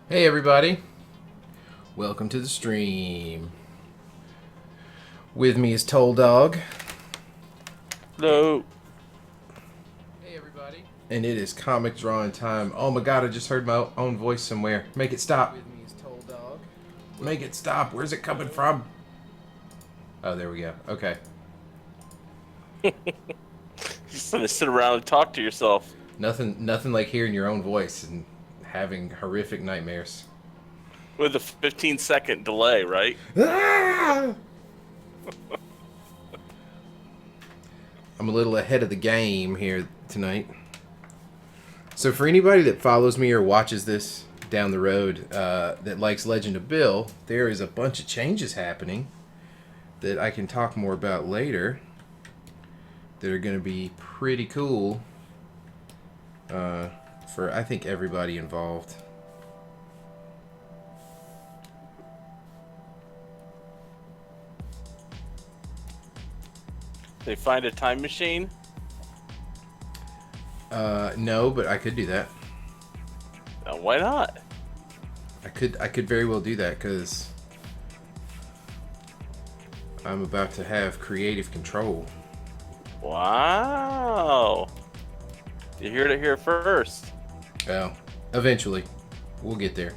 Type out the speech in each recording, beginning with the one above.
Hey everybody, welcome to the stream. With me is Toll Dog. No. Hey everybody. And it is comic drawing time. Oh my god, I just heard my own voice somewhere. Make it stop. With me is Toll Dog. Make it stop. Where's it coming from? Oh, there we go. Okay. Just gonna sit around and talk to yourself Nothing like hearing your own voice and having horrific nightmares. with a 15-second delay, right? Ah! I'm a little ahead of the game here tonight. So for anybody that follows me or watches this down the road that likes Legend of Bill, there is a bunch of changes happening that I can talk more about later that are going to be pretty cool for, I think, everybody involved. They find a time machine. No, but I could do that. Why not? I could very well do that because I'm about to have creative control. Wow. You heard it here first. Well, eventually, we'll get there.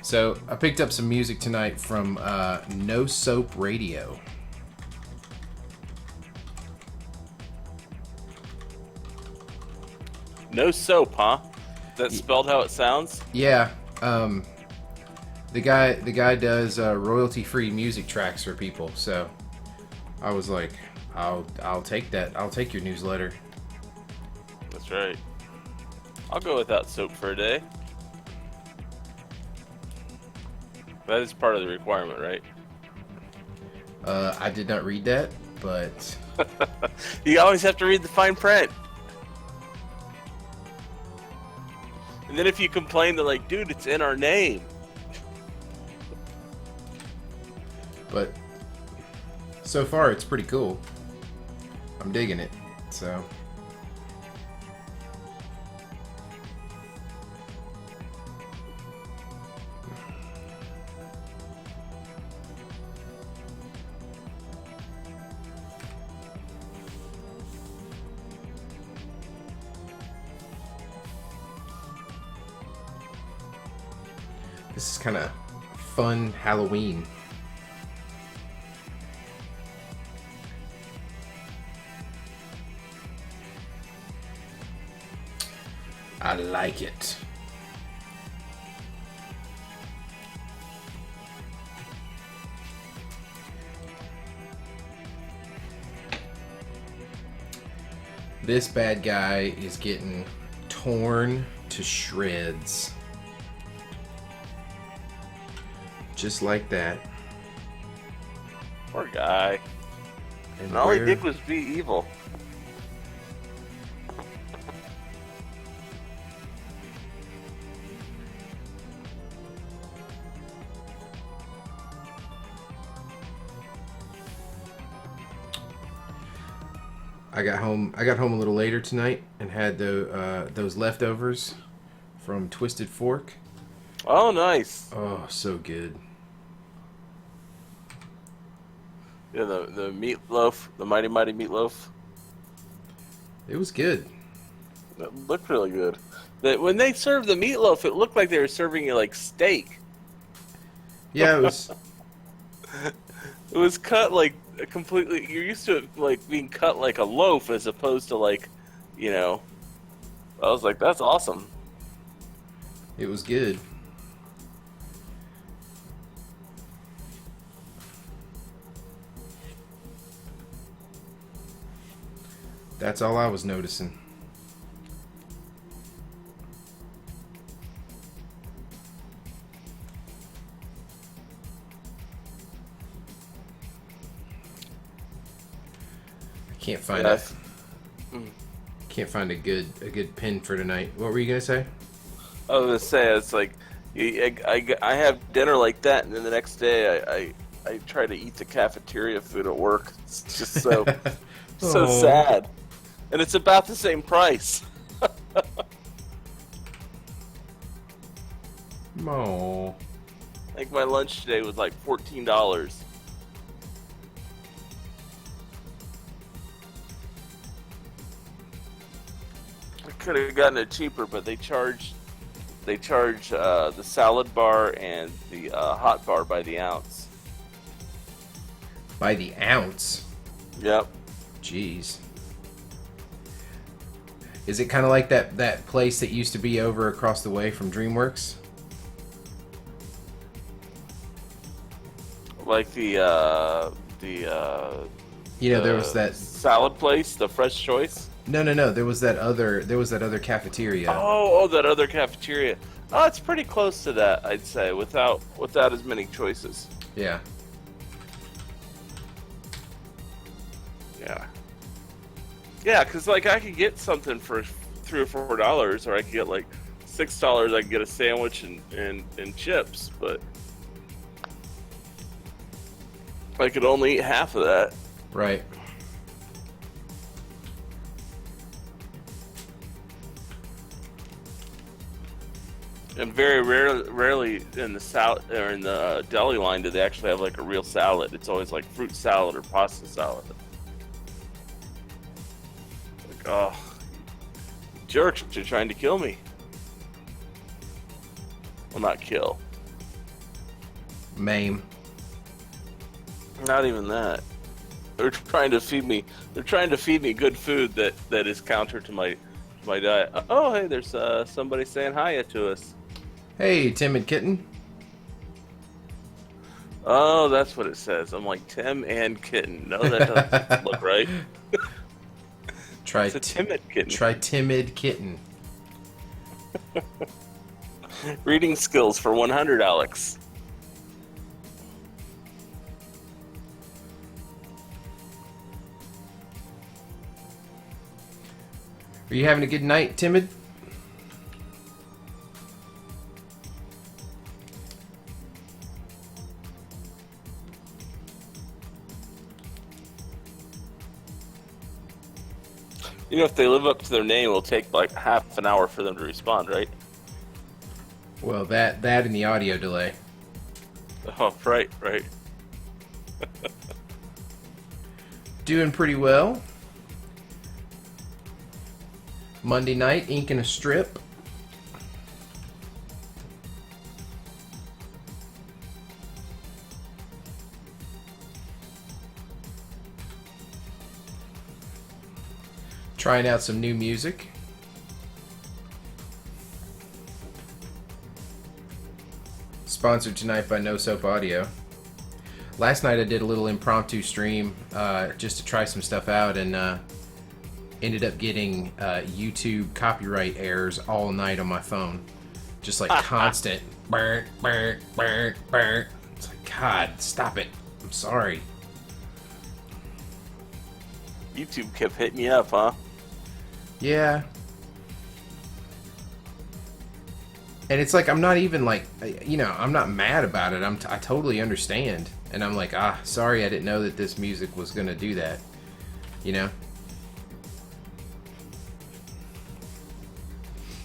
So I picked up some music tonight from No Soap Radio. No soap, huh? Is that spelled how it sounds? Yeah, the guy does royalty-free music tracks for people. So I was like, I'll take that. I'll take your newsletter. That's right. I'll go without soap for a day. That is part of the requirement, right? I did not read that, but You always have to read the fine print. And then if you complain, they're like, dude, it's in our name. but so far it's pretty cool. I'm digging it. So this is kind of fun Halloween. I like it. This bad guy is getting torn to shreds. Just like that. Poor guy. And All he where- did was be evil. I got home a little later tonight and had those leftovers from Twisted Fork. Oh, nice. Oh, so good. Yeah, the meatloaf, the mighty mighty meatloaf. It was good. That looked really good. When they served the meatloaf, it looked like they were serving it like steak. Yeah, it was. It was cut like completely. You're used to it like being cut like a loaf as opposed to like, you know. I was like, that's awesome. It was good. That's all I was noticing. I can't find Yes. can't find a good pin for tonight. What were you gonna say? I was gonna say it's like I have dinner like that, and then the next day I try to eat the cafeteria food at work. It's just so Oh. sad. and it's about the same price. Oh. I think my lunch today was like $14. I could have gotten it cheaper, but they charge the salad bar and the hot bar by the ounce. By the ounce? Yep. Jeez. Is it kind of like that place that used to be over across the way from DreamWorks? Like there was that salad place, the Fresh Choice. No. There was that other cafeteria. Oh, that other cafeteria. Oh, it's pretty close to that, I'd say, without as many choices. Yeah. Yeah. Yeah, because like I could get something for $3 or $4, or I could get like $6. I could get a sandwich and chips, but I could only eat half of that. Right. And very rarely in the salad or in the deli line do they actually have like a real salad. It's always like fruit salad or pasta salad. Like, oh, jerks are trying to kill me. Well, not kill. Maim. Not even that. They're trying to feed me. They're trying to feed me good food that is counter to my diet. Oh, hey, there's somebody saying hi to us. Hey, timid kitten. Oh, that's what it says. I'm like, Tim and kitten. No, that doesn't look right. It's a timid kitten. Try timid kitten. Reading skills for 100, Alex. Are you having a good night, timid? You know, if they live up to their name, it'll take like half an hour for them to respond, right? Well, that and the audio delay. Oh, right. Doing pretty well. Monday night, inking a strip. Trying out some new music. Sponsored tonight by No Soap Audio. Last night I did a little impromptu stream just to try some stuff out, and ended up getting YouTube copyright errors all night on my phone. Just like constant. Burr, burr, burr, burr. It's like, God, stop it. I'm sorry. YouTube kept hitting you up, huh? Yeah. And it's like, I'm not even like, I'm not mad about it. I totally understand. And I'm like, sorry, I didn't know that this music was going to do that. You know?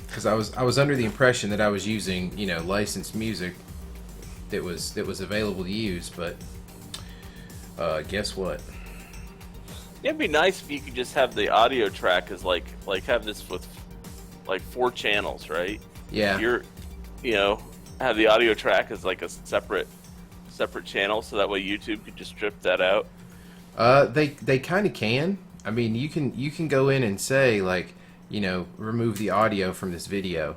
Because I was under the impression that I was using, licensed music that was available to use, but guess what? It'd be nice if you could just have the audio track as like have this with like 4 channels, right? Yeah. Have the audio track as like a separate channel, so that way YouTube could just strip that out. They kind of can. I mean, you can go in and say like, remove the audio from this video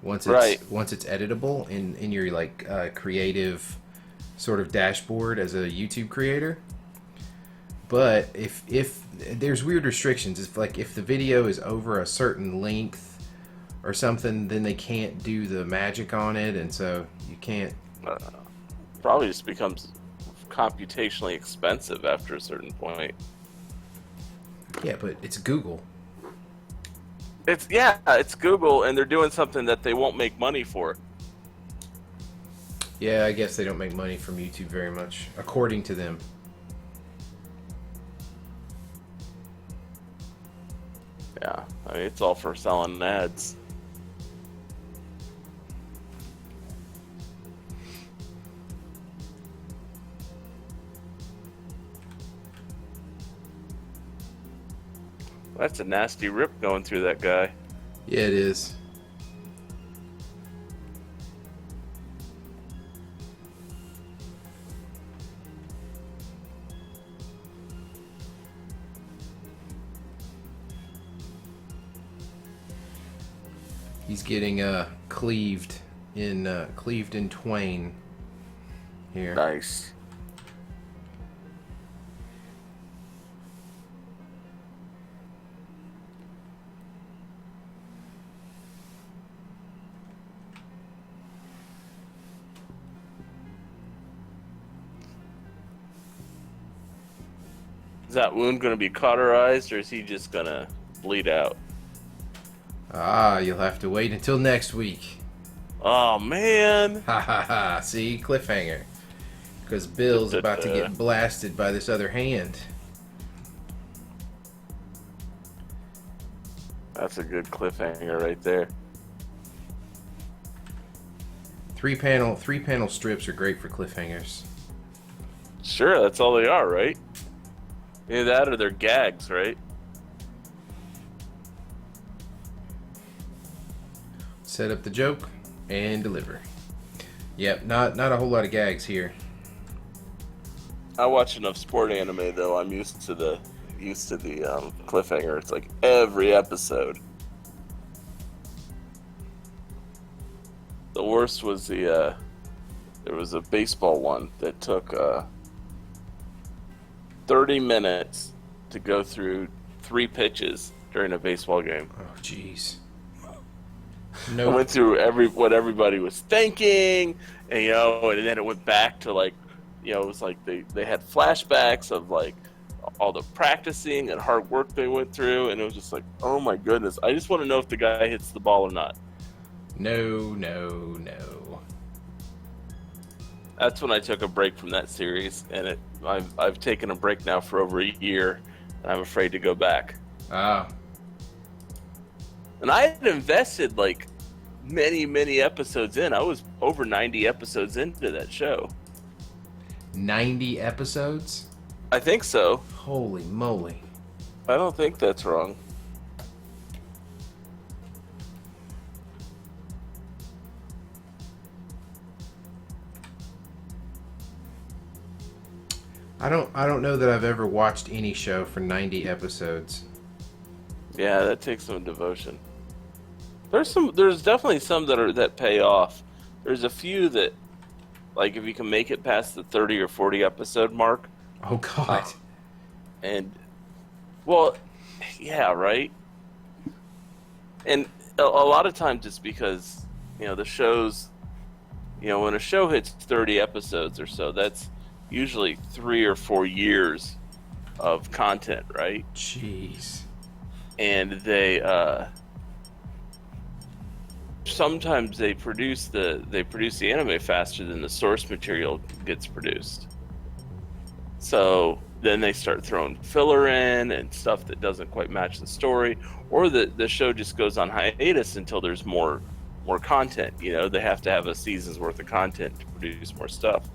once it's editable in your like creative sort of dashboard as a YouTube creator. But if there's weird restrictions, if the video is over a certain length or something, then they can't do the magic on it, and so you can't. Probably just becomes computationally expensive after a certain point. Yeah, but it's Google. It's Google, and they're doing something that they won't make money for. Yeah, I guess they don't make money from YouTube very much, according to them. Yeah, I mean, it's all for selling ads. That's a nasty rip going through that guy. Yeah, it is. He's getting cleaved in twain here. Nice. Is that wound going to be cauterized, or is he just going to bleed out? Ah, you'll have to wait until next week. Oh, man. Ha ha ha. See? Cliffhanger. Because Bill's about to get blasted by this other hand. That's a good cliffhanger right there. Three panel strips are great for cliffhangers. Sure, that's all they are, right? Either that or they're gags, right? Set up the joke and deliver. Yep, not a whole lot of gags here. I watch enough sport anime though. I'm used to the cliffhanger. It's like every episode. The worst was there was a baseball one that took 30 minutes to go through 3 pitches during a baseball game. Oh, jeez. I went through what everybody was thinking, and and then it went back to like, it was like they had flashbacks of like all the practicing and hard work they went through, and it was just like, oh my goodness, I just want to know if the guy hits the ball or not. No. That's when I took a break from that series, and I've taken a break now for over a year, and I'm afraid to go back. Ah. And I had invested like many episodes in. I was over 90 episodes into that show. 90 episodes? I think so. Holy moly. I don't think that's wrong. I don't know that I've ever watched any show for 90 episodes. Yeah, that takes some devotion. There's definitely some that pay off. There's a few that, like, if you can make it past the 30 or 40 episode mark. Oh God. And well, yeah, right. And a lot of times it's because the shows, when a show hits 30 episodes or so, that's usually 3 or 4 years of content, right? Jeez. And they sometimes they produce the anime faster than the source material gets produced. So then they start throwing filler in and stuff that doesn't quite match the story, or the show just goes on hiatus until there's more content. They have to have a season's worth of content to produce more stuff.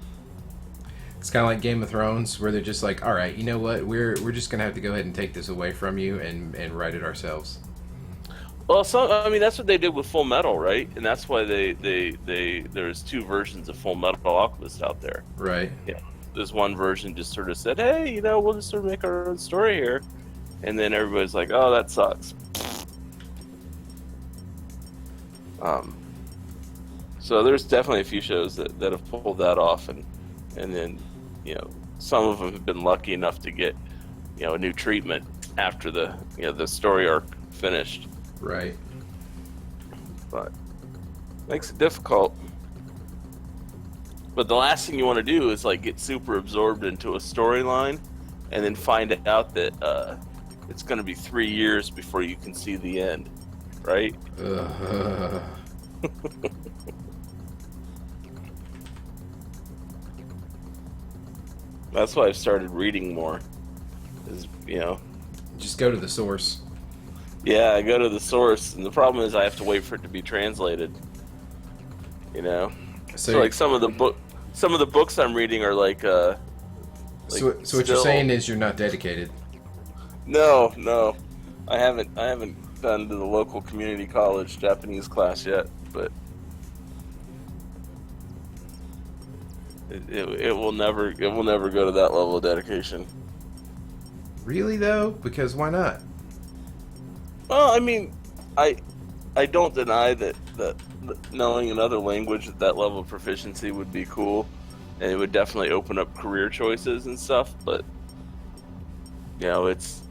It's kind of like Game of Thrones, where they're just like, all right, you know what? We're just gonna have to go ahead and take this away from you and write it ourselves. Well, that's what they did with Full Metal, right? And that's why there's 2 versions of Full Metal Alchemist out there. Right. Yeah. There's one version just sort of said, hey, we'll just sort of make our own story here, and then everybody's like, oh, that sucks. So there's definitely a few shows that have pulled that off, and then some of them have been lucky enough to get a new treatment after the story arc finished. Right. But makes it difficult. But the last thing you want to do is like get super absorbed into a storyline and then find out that it's going to be 3 years before you can see the end, right? That's why I've started reading more. Is just go to the source. Yeah, I go to the source, and the problem is I have to wait for it to be translated. You know, so So, like some of the books I'm reading are like so what you're saying still is you're not dedicated. no, I haven't done to the local community college Japanese class yet, but it will never go to that level of dedication. Really though? Because why not? Well, I mean, I I don't deny that knowing another language at that level of proficiency would be cool, and it would definitely open up career choices and stuff. But it's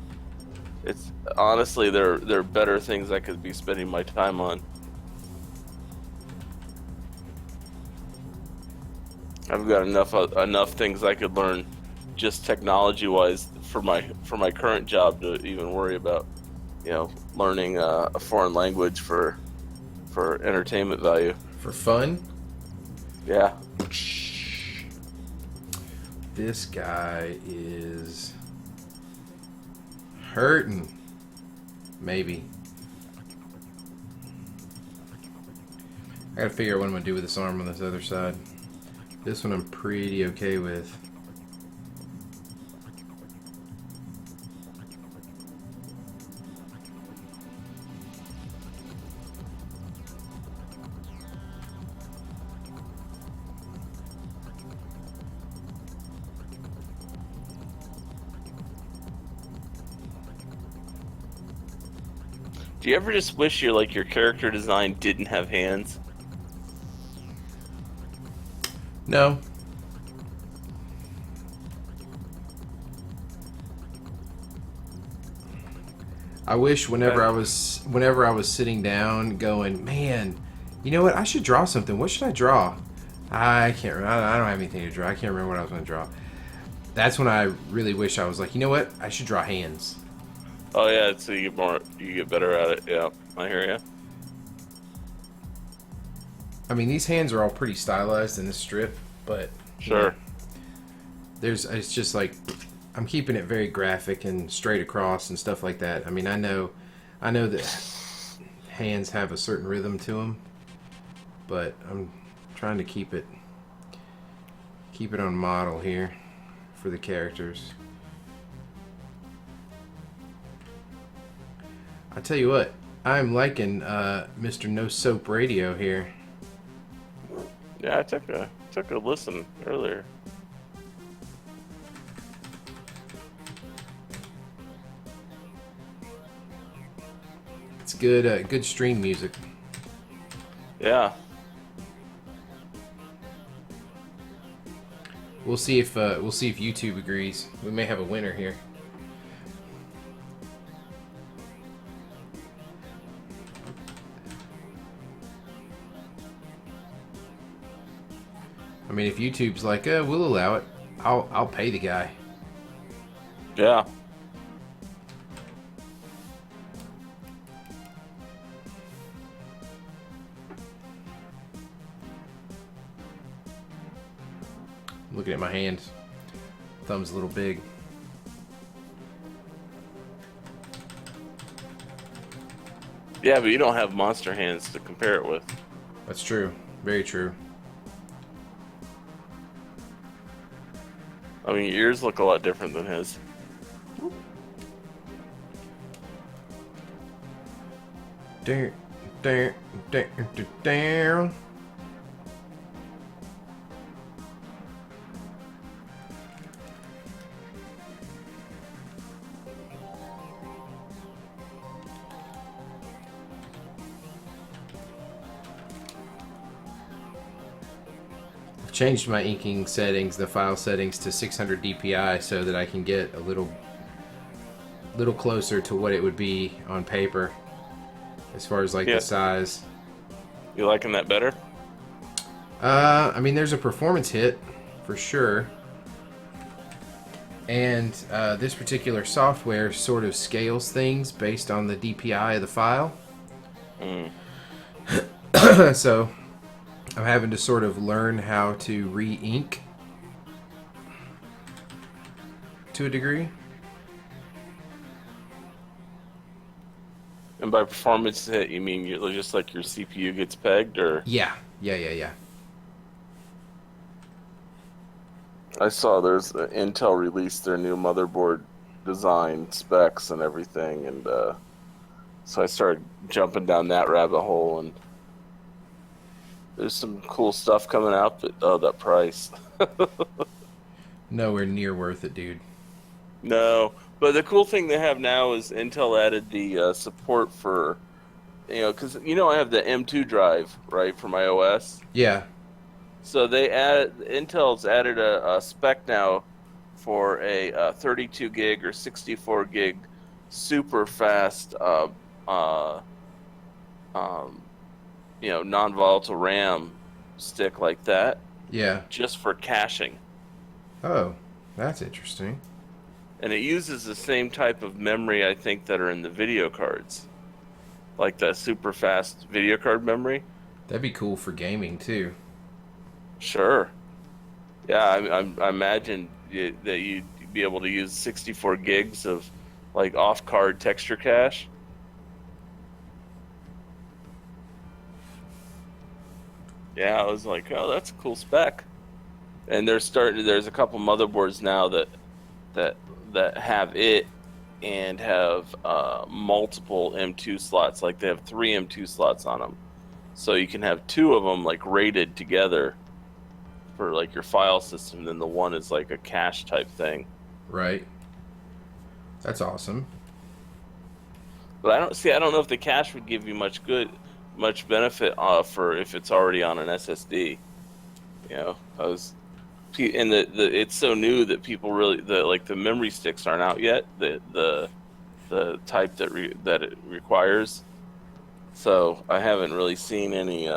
honestly there are better things I could be spending my time on. I've got enough things I could learn, just technology wise, for my current job to even worry about learning a foreign language for entertainment value. For fun? Yeah. This guy is hurting. Maybe. I gotta figure out what I'm gonna do with this arm on this other side. This one I'm pretty okay with. Do you ever just wish your character design didn't have hands? No. I wish whenever I was sitting down going, man, you know what? I should draw something. What should I draw? I can't remember. I don't have anything to draw. I can't remember what I was going to draw. That's when I really wish I was like, you know what? I should draw hands. Oh yeah, so you get better at it. Yeah, I hear you. I mean, these hands are all pretty stylized in this strip, but Sure. it's just like I'm keeping it very graphic and straight across and stuff like that. I mean, I know that hands have a certain rhythm to them, but I'm trying to keep it on model here for the characters. I tell you what, I'm liking Mr. No Soap Radio here. Yeah, I took a listen earlier. It's good stream music. Yeah. We'll see if YouTube agrees. We may have a winner here. I mean, if YouTube's like, we'll allow it, I'll pay the guy. Yeah. I'm looking at my hands. Thumb's a little big. Yeah, but you don't have monster hands to compare it with. That's true. Very true. I mean, your ears look a lot different than his. Down, down, down, down. I've changed my inking settings, the file settings, to 600 DPI so that I can get a little closer to what it would be on paper as far as like the size. You liking that better? I mean, there's a performance hit for sure, and this particular software sort of scales things based on the DPI of the file. So I'm having to sort of learn how to re-ink to a degree. And by performance hit, you mean you're just like your CPU gets pegged, or? Yeah, yeah. I saw there's Intel released their new motherboard design specs and everything, and so I started jumping down that rabbit hole, and there's some cool stuff coming out, but oh, that price. Nowhere near worth it, dude. No, but the cool thing they have now is Intel added the support for, because I have the M2 drive, right, for my OS. Yeah, So Intel's added a spec now for a 32 gig or 64 gig super fast, um, non-volatile RAM stick like that, yeah. just for caching. Oh, that's interesting. And it uses the same type of memory, I think, that are in the video cards, like the super fast video card memory. That'd be cool for gaming too. Sure. Yeah, I imagine that you'd be able to use 64 gigs of like off-card texture cache. Yeah, I was like, oh, that's a cool spec. And there's a couple motherboards now that have it and have multiple M2 slots. Like they have 3 M2 slots on them, so you can have 2 of them like rated together for like your file system. Then the one is like a cache type thing. Right. That's awesome. But I don't know if the cache would give you much benefit for if it's already on an SSD. And it's so new that people really the memory sticks aren't out yet. The type that it requires. So I haven't really seen any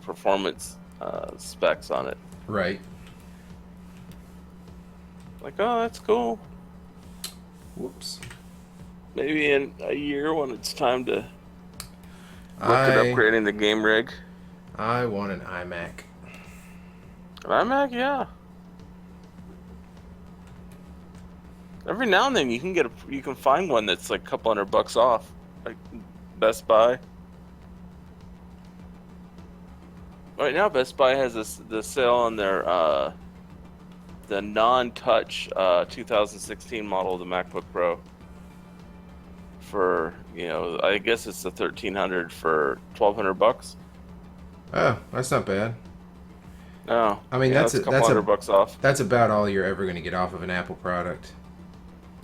performance specs on it. Right. Like, oh, that's cool. Whoops. Maybe in a year when it's time to look at upgrading the game rig. I want an iMac. An iMac, yeah. Every now and then you can find one that's like a couple $100 off, like Best Buy. Right now, Best Buy has the sale on their the non-touch 2016 model of the MacBook Pro for I guess it's the 1300 for $1,200. Oh, that's not bad. No, I mean that's a couple $100 off. That's about all you're ever going to get off of an Apple product.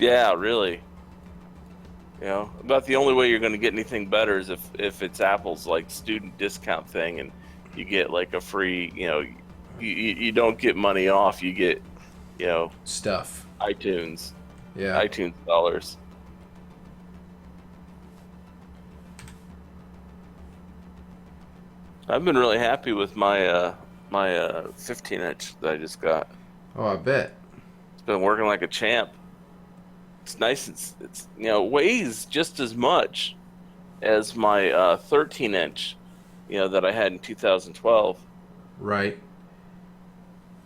Yeah, really. About the only way you're going to get anything better is if it's Apple's like student discount thing, and you get like a free, you don't get money off, you get, stuff. iTunes. Yeah. iTunes dollars. I've been really happy with my 15-inch that I just got. Oh, I bet. It's been working like a champ. It's nice. It's weighs just as much as my 13-inch, that I had in 2012. Right.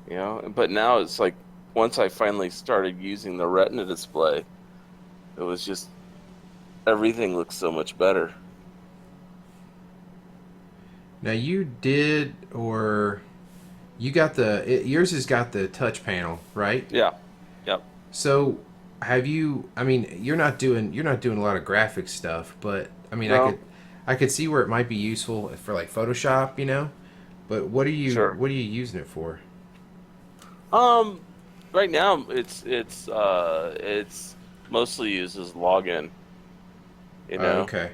But now it's like once I finally started using the Retina display, it was just everything looks so much better. Now you yours has got the touch panel, right? Yeah. Yep. So have you? I mean, you're not doing a lot of graphics stuff, but I mean, No. I could see where it might be useful for like Photoshop, But what are you Sure. what are you using it for? Right now it's mostly used as login. Okay.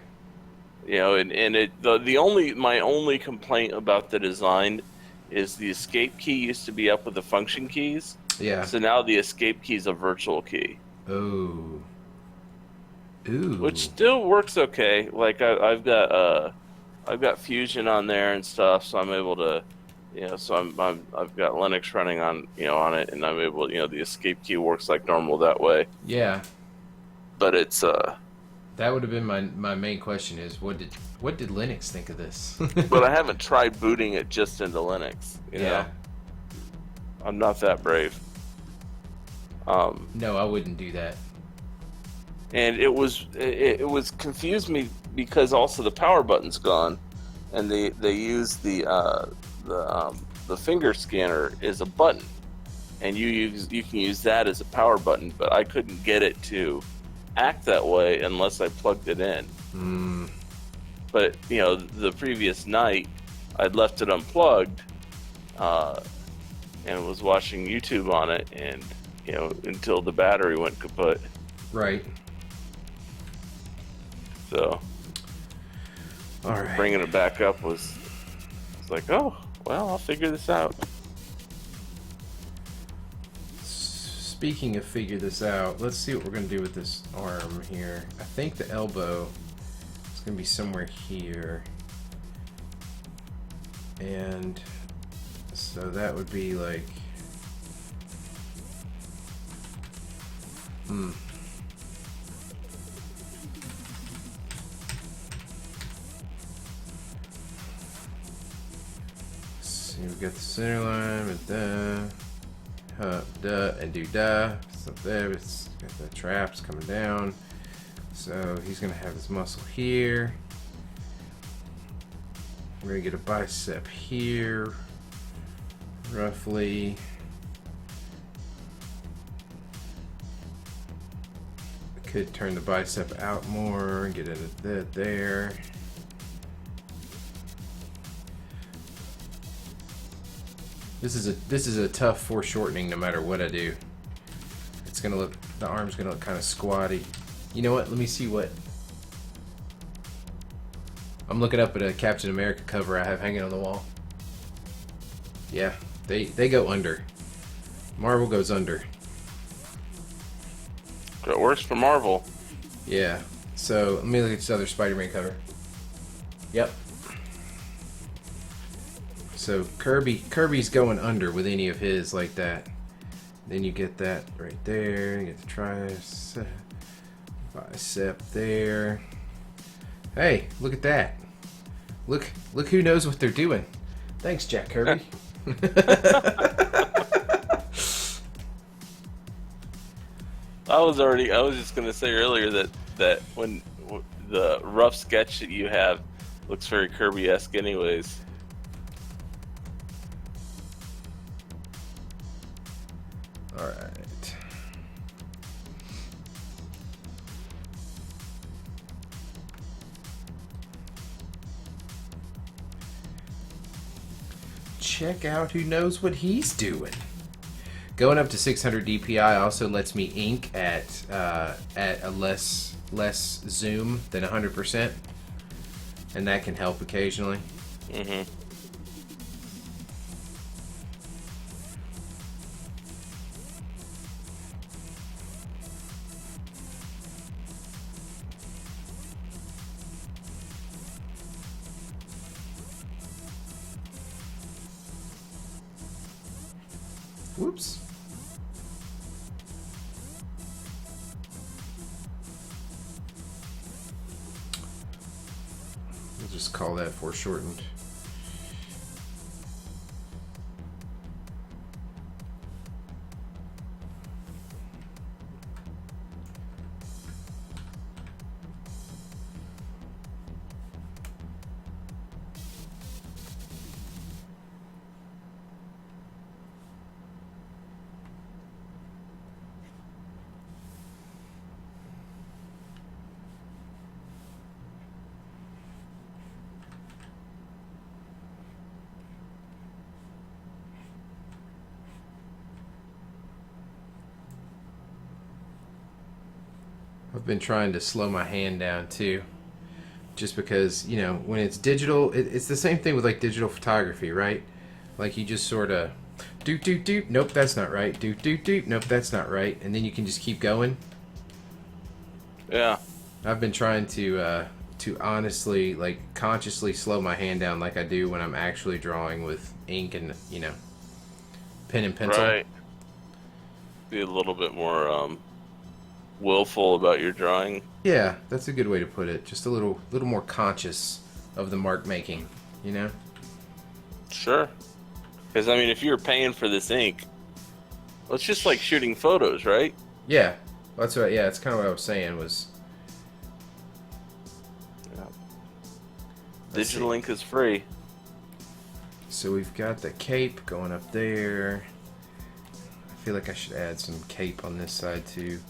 My only complaint about the design is the escape key used to be up with the function keys. Yeah. So now the escape key is a virtual key. Oh. Ooh. Which still works okay. Like I've got Fusion on there and stuff, so I'm able to, so I've got Linux running on it, and I'm able, the escape key works like normal that way. Yeah. But it's That would have been my main question is what did Linux think of this? but I haven't tried booting it just into Linux. Yeah. I'm not that brave. No, I wouldn't do that. And it was confused me because also the power button's gone, and they use the finger scanner as a button, and you can use that as a power button, but I couldn't get it to act that way unless I plugged it in. But the previous night I'd left it unplugged, and was watching YouTube on it, and until the battery went kaput. Right. So, all right, bringing it back up was like, oh well, I'll figure this out. Speaking of figure this out, let's see what we're gonna do with this arm here. I think the elbow is gonna be somewhere here, and so that would be like, see, we got the center line with da and do da. So there, it's got the traps coming down. So he's gonna have his muscle here. We're gonna get a bicep here, roughly. Could turn the bicep out more and get into that there. This is a tough foreshortening no matter what I do. It's gonna look, the arm's gonna look kind of squatty. You know what? Let me see what. I'm looking up at a Captain America cover I have hanging on the wall. Yeah, they go under. Marvel goes under. It works for Marvel. Yeah. So let me look at this other Spider-Man cover. Yep. So Kirby's going under with any of his like that. Then you get that right there. You get the tricep, bicep there. Hey, look at that. Look who knows what they're doing. Thanks, Jack Kirby. I was just gonna say earlier that when the rough sketch that you have looks very Kirby-esque anyways. All right. Check out who knows what he's doing. Going up to 600 DPI also lets me ink at a less zoom than 100%, and that can help occasionally. Mm-hmm. Whoops. We'll just call that foreshortened. I've been trying to slow my hand down too, just because, when it's digital, it's the same thing with like digital photography, right? Like you just sort of do, nope, that's not right. Do, nope, that's not right. And then you can just keep going. Yeah. I've been trying to honestly, like, consciously slow my hand down like I do when I'm actually drawing with ink and, pen and pencil. Right. Be a little bit more willful about your drawing. Yeah, that's a good way to put it. Just a little more conscious of the mark making, Sure. Because, I mean, if you're paying for this ink, well, it's just like shooting photos, right? Yeah. That's kind of what I was saying was... Yeah. Let's see. Digital ink is free. So we've got the cape going up there. I feel like I should add some cape on this side too.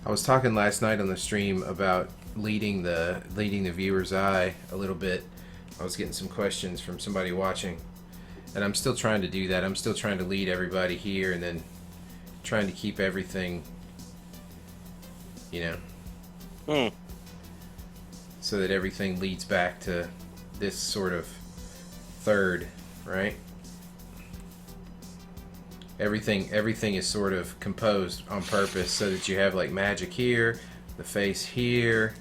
I was talking last night on the stream about leading the viewer's eye a little bit. I was getting some questions from somebody watching, and I'm still trying to do that. I'm still trying to lead everybody here, and then trying to keep everything, so that everything leads back to this sort of third, right? Everything is sort of composed on purpose so that you have like magic here, the face here.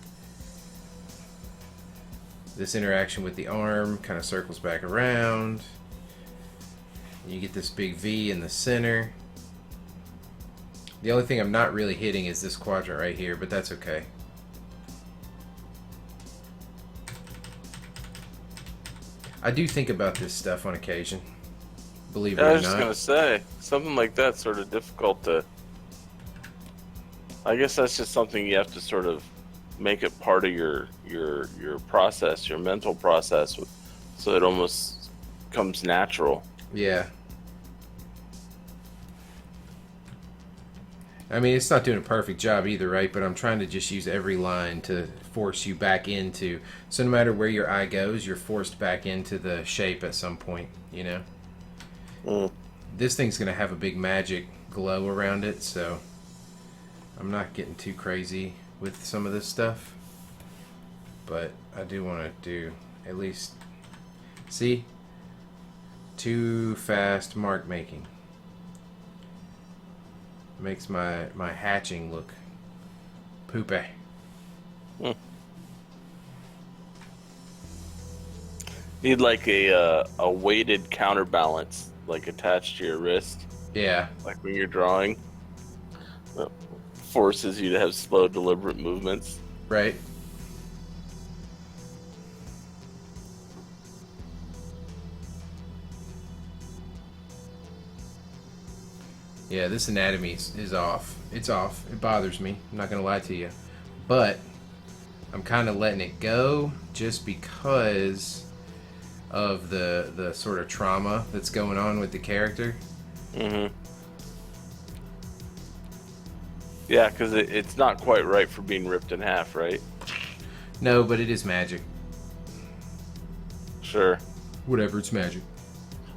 This interaction with the arm kind of circles back around. You get this big V in the center. The only thing I'm not really hitting is this quadrant right here, but that's okay. I do think about this stuff on occasion. Believe it or not. I was just gonna say, something like that's sort of difficult to. I guess that's just something you have to sort of make it part of your process, your mental process, so it almost comes natural. Yeah. I mean, it's not doing a perfect job either, right? But I'm trying to just use every line to force you back into. So no matter where your eye goes, you're forced back into the shape at some point, This thing's going to have a big magic glow around it, so I'm not getting too crazy with some of this stuff. But I do want to do at least... See? Too fast mark making. Makes my hatching look poopy. Need like a weighted counterbalance, like attached to your wrist. Yeah. Like when you're drawing, forces you to have slow, deliberate movements. Right. Yeah, this anatomy is off. It's off. It bothers me. I'm not going to lie to you. But I'm kind of letting it go just because of the sort of trauma that's going on with the character. Mm-hmm. Yeah, because it's not quite right for being ripped in half, right? No, but it is magic. Sure. Whatever, it's magic.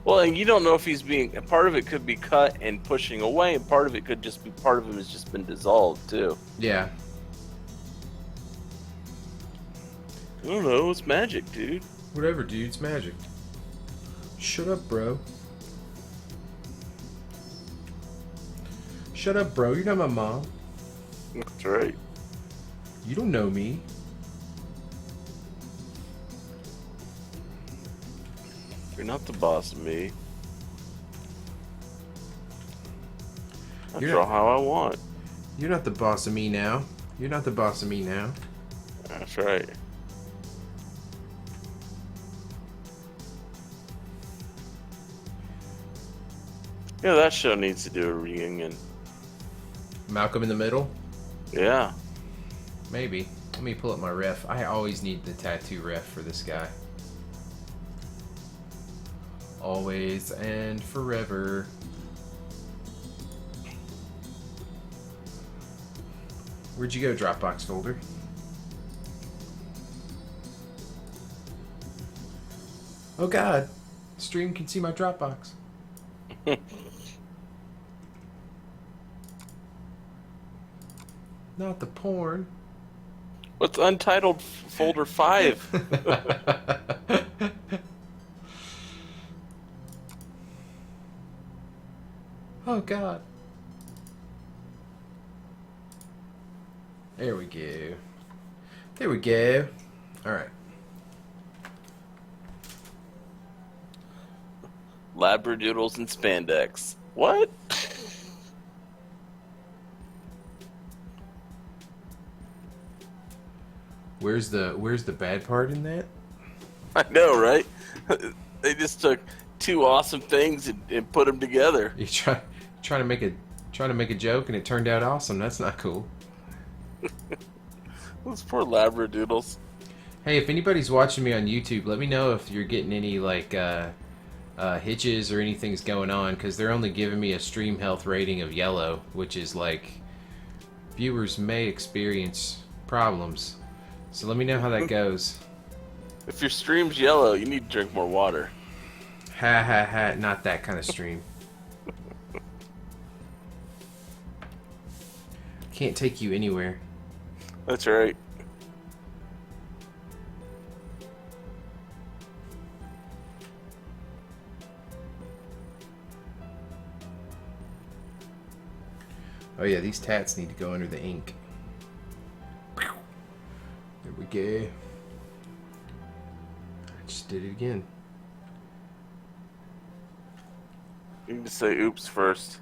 Well, and you don't know if he's being... Part of it could be cut and pushing away, and part of it could just be... Part of him has just been dissolved, too. Yeah. I don't know. It's magic, dude. Whatever, dude. It's magic. Shut up, bro. Shut up, bro. You're not my mom. That's right. You don't know me. You're not the boss of me. I draw how I want. You're not the boss of me now. You're not the boss of me now. That's right. Yeah, that show needs to do a reunion. Malcolm in the Middle? Yeah. Maybe. Let me pull up my ref. I always need the tattoo ref for this guy. Always and forever. Where'd you go, Dropbox folder? Oh god. Stream can see my Dropbox. Not the porn. What's Untitled Folder 5? Oh god. There we go. There we go. Alright. Labradoodles and spandex. What? Where's the bad part in that? I know, right? They just took two awesome things and put them together. You trying to make a trying to make a joke and it turned out awesome. That's not cool. Those poor labradoodles. Hey, if anybody's watching me on YouTube, let me know if you're getting any like hitches or anything's going on, because they're only giving me a stream health rating of yellow, which is like viewers may experience problems. So let me know how that goes. If your stream's yellow, you need to drink more water. Ha ha ha! Not that kind of stream. Can't take you anywhere. That's right. Oh yeah, these tats need to go under the ink. There we go. I just did it again. You need to say oops first.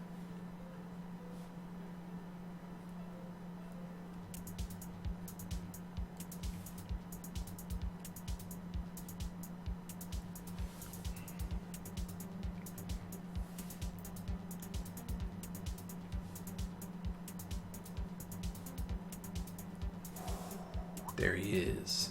There he is.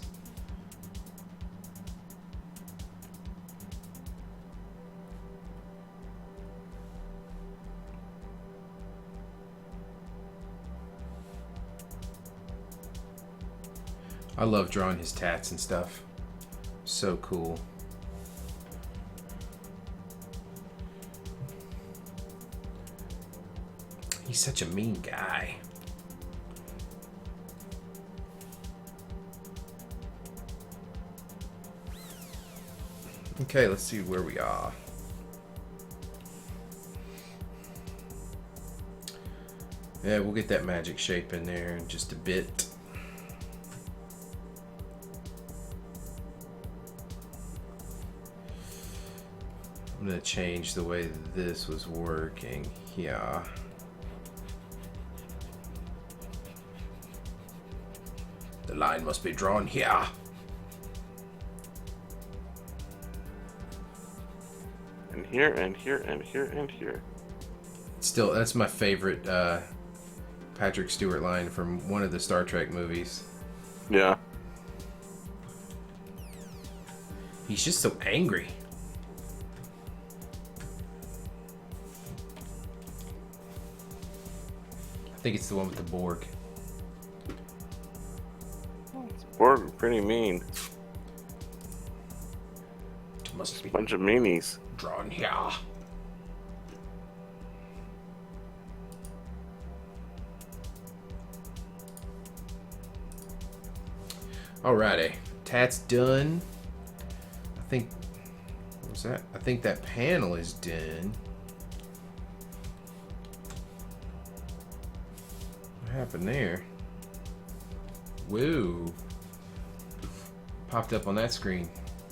I love drawing his tats and stuff. So cool. He's such a mean guy. Okay, let's see where we are. Yeah, we'll get that magic shape in there in just a bit. I'm gonna change the way this was working. Yeah. The line must be drawn here. And here, and here, and here, and here. Still, that's my favorite Patrick Stewart line from one of the Star Trek movies. Yeah. He's just so angry. I think it's the one with the Borg. Borg are pretty mean. Must be Bunch of meanies. drawn here. Alrighty, tat's done. I think, what was that? I think that panel is done. What happened there? Whoa. Popped up on that screen.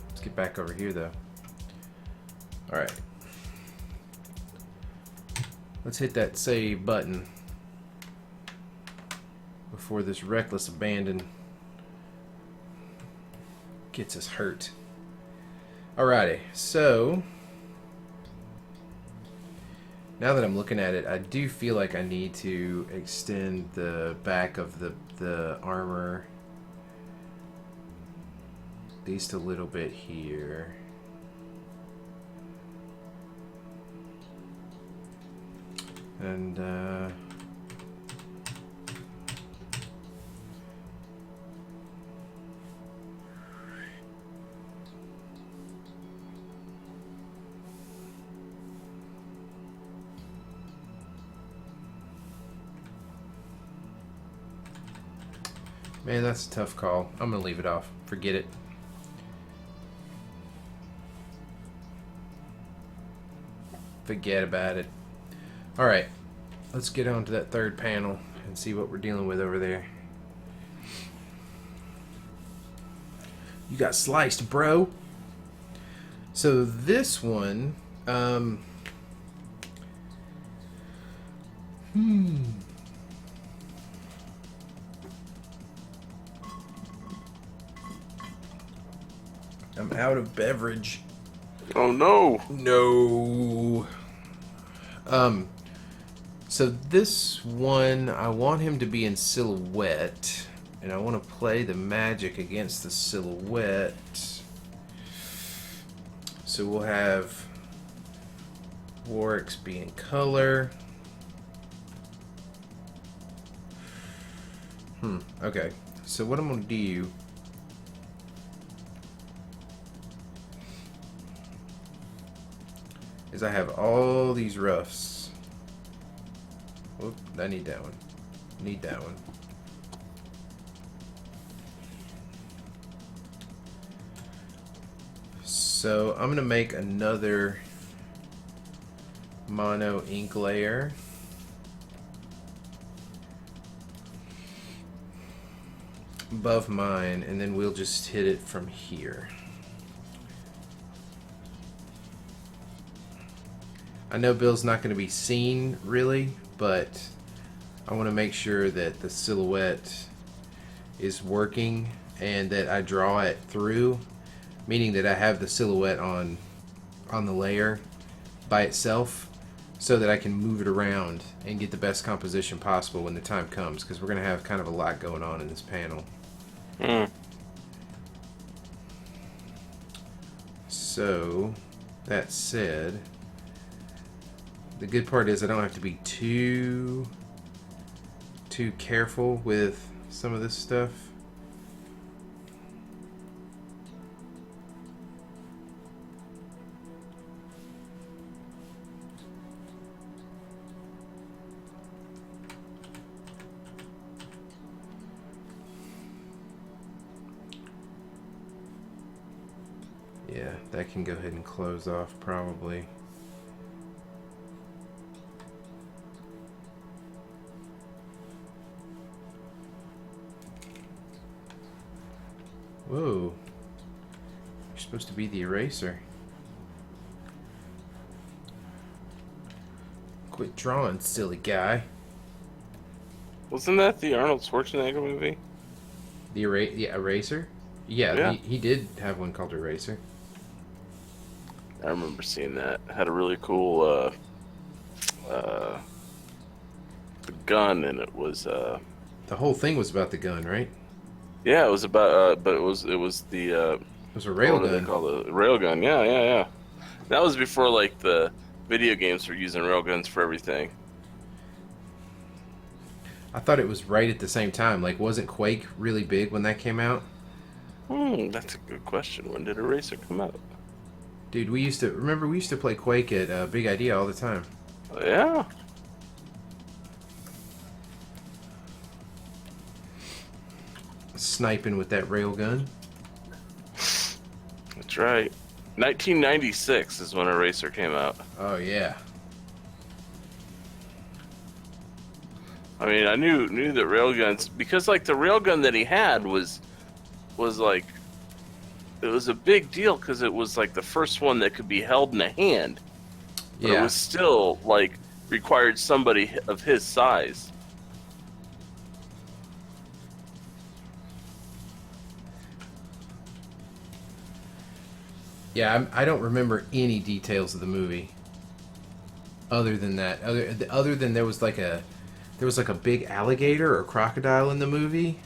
Let's get back over here though. Alright. Let's hit that save button before this reckless abandon gets us hurt. Alrighty, so now that I'm looking at it, I do feel like I need to extend the back of the armor at least a little bit here. And man, that's a tough call. I'm gonna leave it off. Forget it. Forget about it. Alright, let's get on to that third panel and see what we're dealing with over there. You got sliced, bro. So this one, out of beverage. Oh no! No. So this one, I want him to be in silhouette, and I want to play the magic against the silhouette. So we'll have Warwick's be in color. Okay. So what I'm going to do is I have all these roughs. Whoop, I need that one. Need that one. So I'm going to make another mono ink layer. Above mine, and then we'll just hit it from here. I know Bill's not going to be seen really, but I want to make sure that the silhouette is working and that I draw it through, meaning that I have the silhouette on the layer by itself so that I can move it around and get the best composition possible when the time comes, because we're going to have kind of a lot going on in this panel. So, that said, the good part is I don't have to be too careful with some of this stuff. Yeah, that can go ahead and close off probably. Whoa. You're supposed to be the eraser. Quit drawing, silly guy. Wasn't that the Arnold Schwarzenegger movie? The eraser? Yeah. He did have one called Eraser. I remember seeing that. It had a really cool gun, and it was The whole thing was about the gun, right? yeah, it was about but it was the It was a what do they railgun. call it? Railgun. Yeah. That was before like the video games were using railguns for everything. I thought it was right at the same time. Like, wasn't Quake really big when that came out? That's a good question. When did Eraser come out? Dude, we used to play Quake at Big Idea all the time. Yeah. Sniping with that railgun. That's right. 1996 is when Eraser came out. Oh yeah. I mean, I knew that railguns, because like the railgun that he had was like, it was a big deal because it was like the first one that could be held in a hand. But Yeah. it was still like required somebody of his size. Yeah, I don't remember any details of the movie. Other than that, other than there was like a big alligator or crocodile in the movie.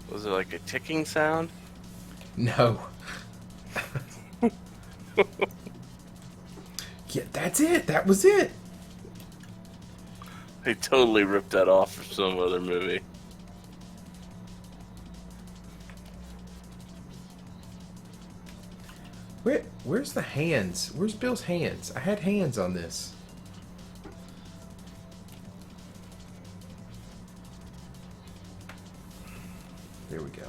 Was it like a ticking sound? No. Yeah, that's it. That was it. They totally ripped that off from some other movie. Where's the hands? Where's Bill's hands? I had hands on this. There we go.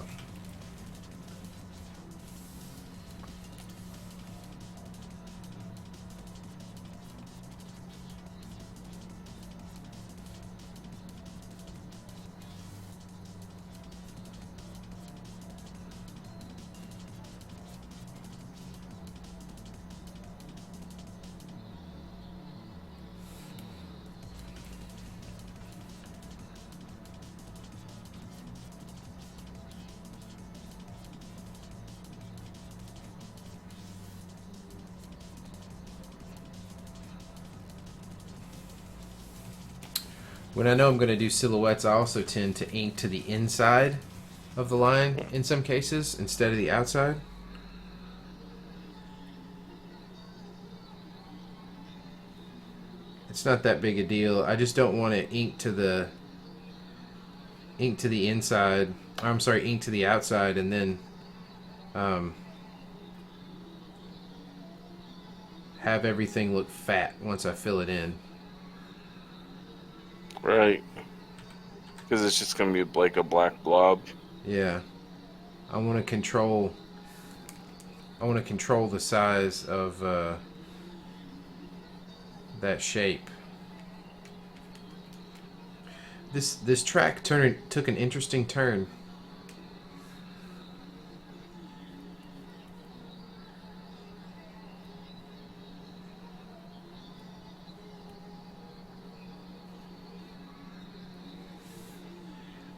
When I know I'm going to do silhouettes, I also tend to ink to the inside of the line in some cases instead of the outside. It's not that big a deal. I just don't want to ink to the inside. Or, I'm sorry, ink to the outside and then have everything look fat once I fill it in. Right. Because it's just going to be like a black blob. Yeah. I want to control the size of that shape. This track took an interesting turn.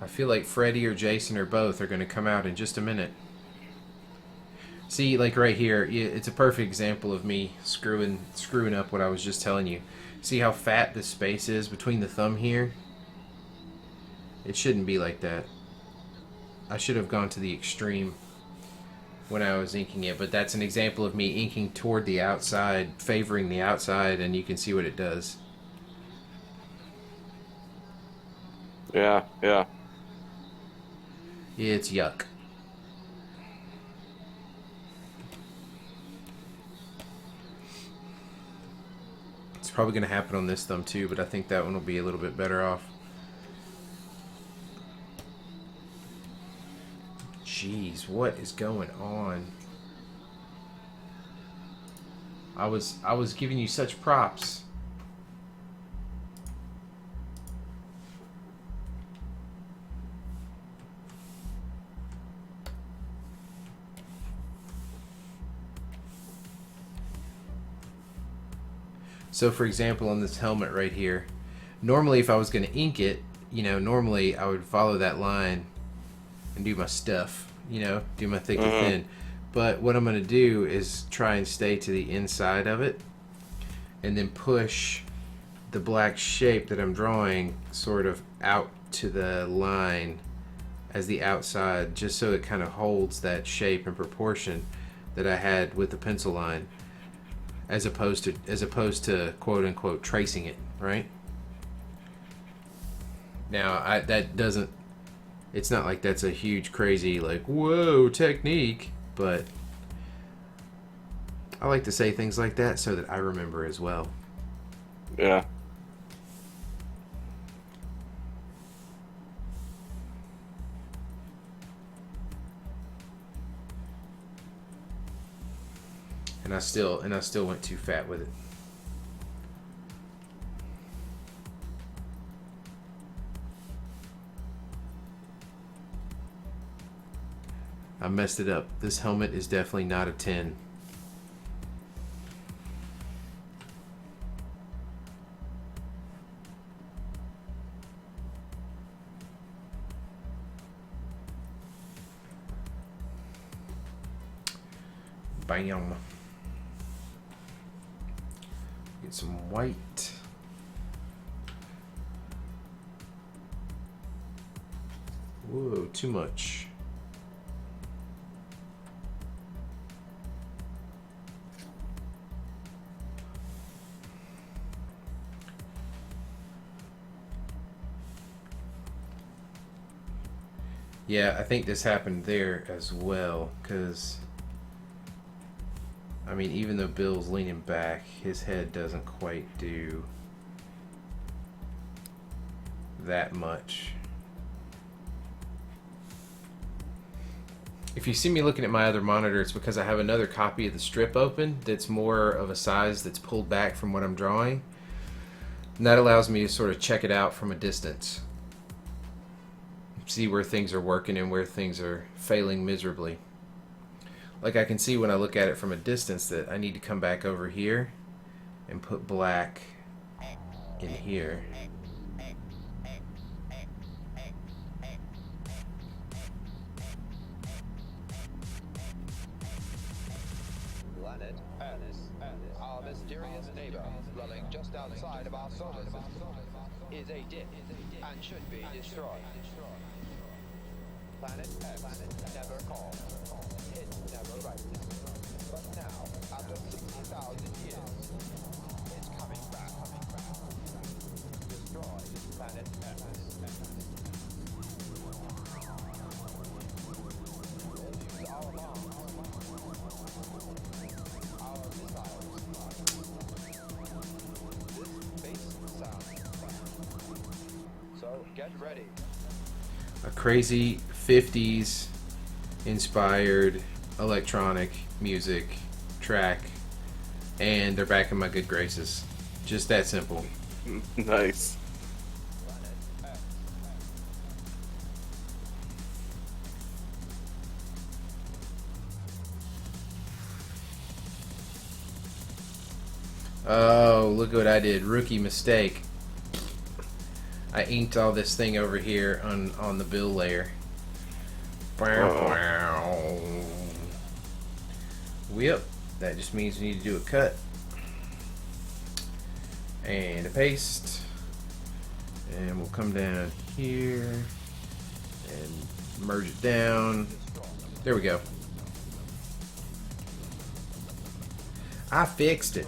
I feel like Freddy or Jason or both are going to come out in just a minute. See, like right here, it's a perfect example of me screwing up what I was just telling you. See how fat this space is between the thumb here? It shouldn't be like that. I should have gone to the extreme when I was inking it, but that's an example of me inking toward the outside, favoring the outside, and you can see what it does. Yeah, yeah. It's yuck. It's probably going to happen on this thumb too, but I think that one will be a little bit better off. Jeez, what is going on? I was giving you such props. So for example, on this helmet right here, normally if I was going to ink it, normally I would follow that line and do my stuff, do my thick and thin. But what I'm going to do is try and stay to the inside of it and then push the black shape that I'm drawing sort of out to the line as the outside, just so it kind of holds that shape and proportion that I had with the pencil line. As opposed to quote unquote tracing it, right? Now it's not like that's a huge crazy like whoa technique, but I like to say things like that so that I remember as well. Yeah. And I still went too fat with it. I messed it up. This helmet is definitely not a 10. Bam. Get some white. Whoa, too much. Yeah, I think this happened there as well, because I mean, even though Bill's leaning back, his head doesn't quite do that much. If you see me looking at my other monitor, it's because I have another copy of the strip open that's more of a size that's pulled back from what I'm drawing. And that allows me to sort of check it out from a distance. See where things are working and where things are failing miserably. Like I can see when I look at it from a distance that I need to come back over here and put black in here. Our mysterious neighbor, dwelling just outside of our solar system, is a dick and should be destroyed. Planet X never called. It never writes. But now, after 60,000 years, it's coming back. Destroy Planet X. We'll use our bombs. Our missiles. This space sound. So get ready. A crazy 50s inspired electronic music track, and they're back in my good graces. Just that simple. Nice. Oh, look what I did. Rookie mistake. I inked all this thing over here on the bill layer. Yep, that just means we need to do a cut and a paste, and we'll come down here and merge it down. There we go. I fixed it.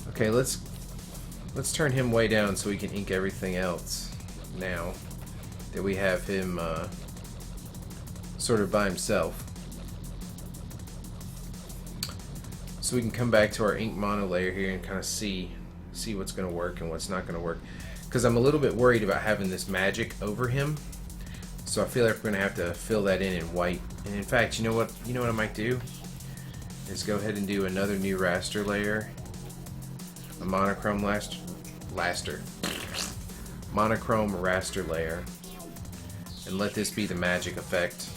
Okay, let's turn him way down so we can ink everything else now that we have him sort of by himself. So we can come back to our ink mono layer here and kind of see what's going to work and what's not going to work. Because I'm a little bit worried about having this magic over him. So I feel like we're going to have to fill that in white. And in fact, you know what I might do? Is go ahead and do another new raster layer. A monochrome monochrome raster layer, and let this be the magic effect.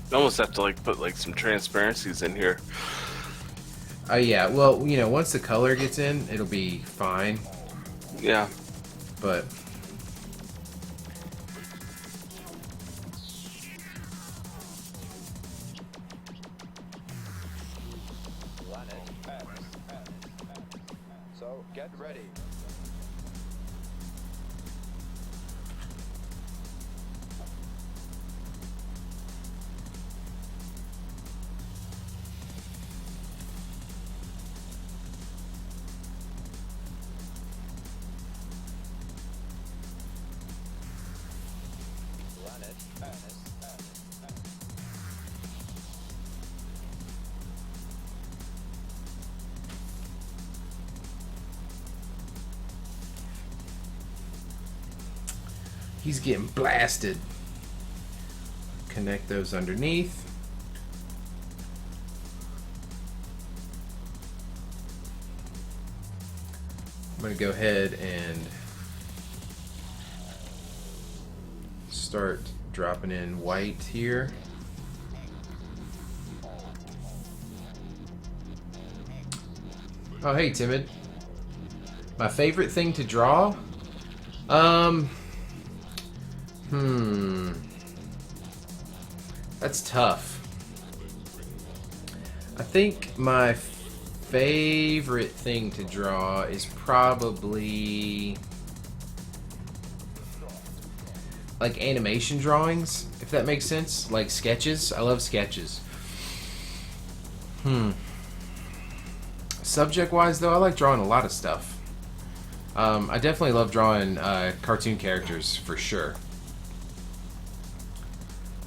You almost have to like put like some transparencies in here. Yeah, well, once the color gets in, it'll be fine. Yeah. But So get ready. Planet X. he's getting blasted. Connect those underneath. I'm going to go ahead and start dropping in white here. Oh, hey, Timid. My favorite thing to draw? That's tough. I think my favorite thing to draw is probably like animation drawings, if that makes sense. Like sketches. I love sketches. Subject-wise, though, I like drawing a lot of stuff. I definitely love drawing cartoon characters, for sure.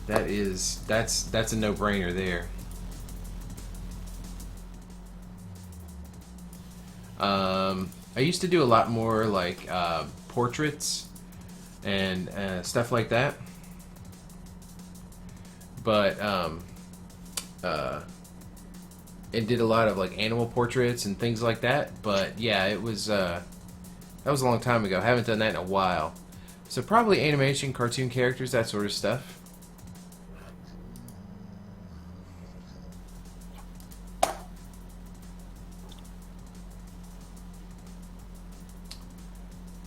That's a no-brainer there. I used to do a lot more like portraits and stuff like that, but it did a lot of like animal portraits and things like that. But yeah, it was that was a long time ago. I haven't done that in a while. So probably animation, cartoon characters, that sort of stuff.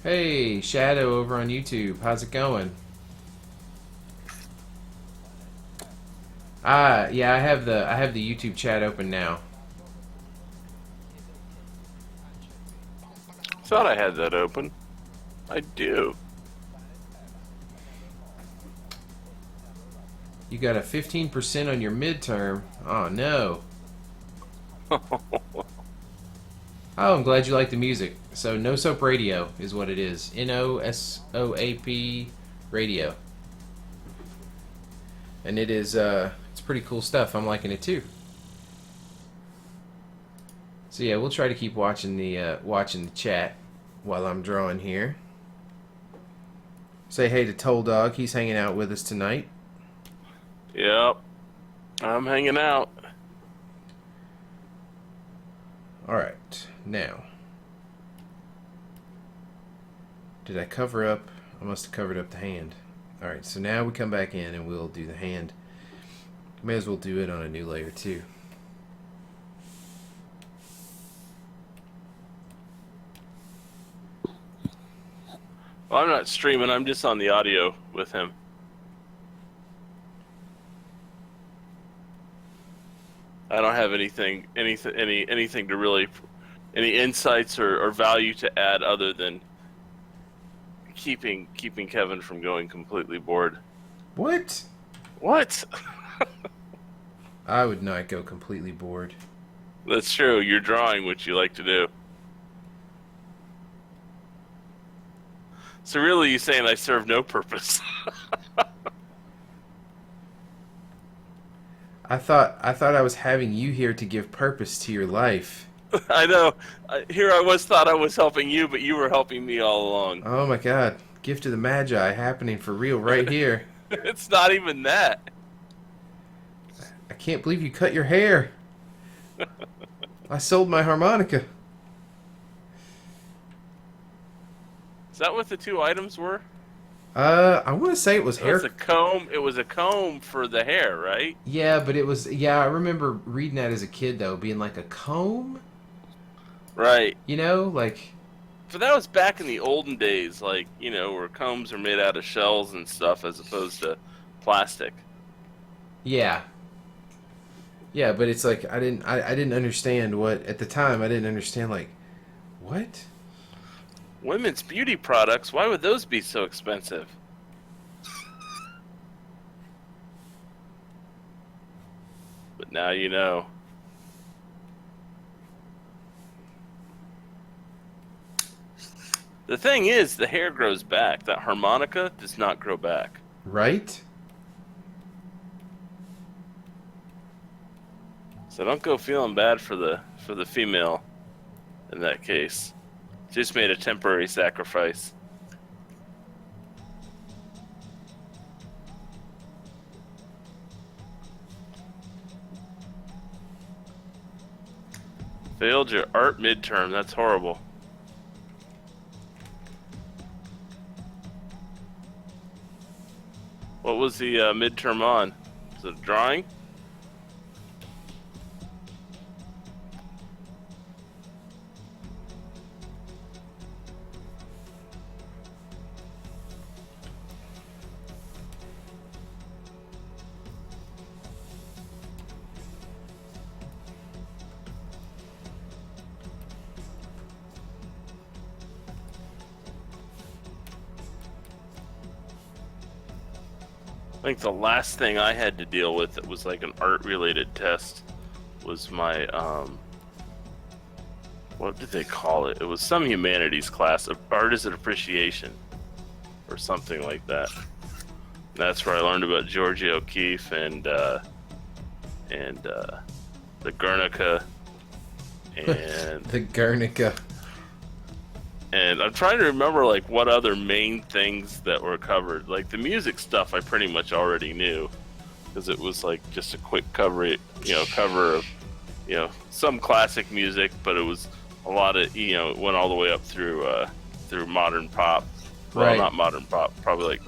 Hey, Shadow over on YouTube. How's it going? Yeah, I have the YouTube chat open now. Thought I had that open. I do. You got a 15% on your midterm. Oh no. Oh, I'm glad you like the music. So No Soap Radio is what it is. NOSOAP Radio. And it is it's pretty cool stuff. I'm liking it too. So yeah, we'll try to keep watching the chat while I'm drawing here. Say hey to Toll Dog. He's hanging out with us tonight. Yep. I'm hanging out. All right. Now, did I cover up? I must have covered up the hand. All right. So now we come back in and we'll do the hand. May as well do it on a new layer too. Well, I'm not streaming. I'm just on the audio with him. I don't have anything to really, any insights or value to add other than keeping Kevin from going completely bored. What? What? I would not go completely bored. That's true. You're drawing what you like to do. So really, you're saying I serve no purpose? I thought I was having you here to give purpose to your life. I know. Here I thought I was helping you, but you were helping me all along. Oh my God. Gift of the Magi happening for real right here. It's not even that. I can't believe you cut your hair. I sold my harmonica. Is that what the two items were? I want to say it was It hair. was a comb. It was a comb for the hair, right? Yeah, but it was. Yeah, I remember reading that as a kid though, being like a comb. Right. You know, like. But that was back in the olden days, like, where combs are made out of shells and stuff as opposed to plastic. Yeah. Yeah, but it's like I didn't understand what at the time. I didn't understand like what. Women's beauty products, why would those be so expensive? But now you know. The thing is, the hair grows back. That harmonica does not grow back. Right? So don't go feeling bad for the female in that case. Just made a temporary sacrifice. Failed your art midterm. That's horrible. What was the midterm on? Was it drawing? I think the last thing I had to deal with that was like an art-related test was my, what did they call it? It was some humanities class, of art as an appreciation, or something like that. That's where I learned about Georgia O'Keeffe and the Guernica, and The Guernica. And I'm trying to remember like what other main things that were covered. Like the music stuff, I pretty much already knew because it was like just a quick cover of some classic music, but it was a lot of it went all the way up through modern pop. Well, Right. not modern pop, probably like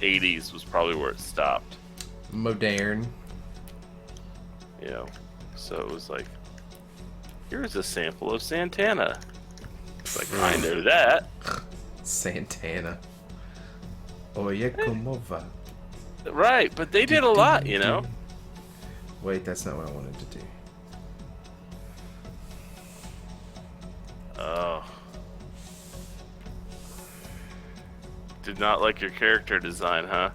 80s was probably where it stopped. Modern. So it was like, here's a sample of Santana. It's like, I know that. Santana. Oye, como va? Right, but they did a lot, Wait, that's not what I wanted to do. Oh. Did not like your character design, huh?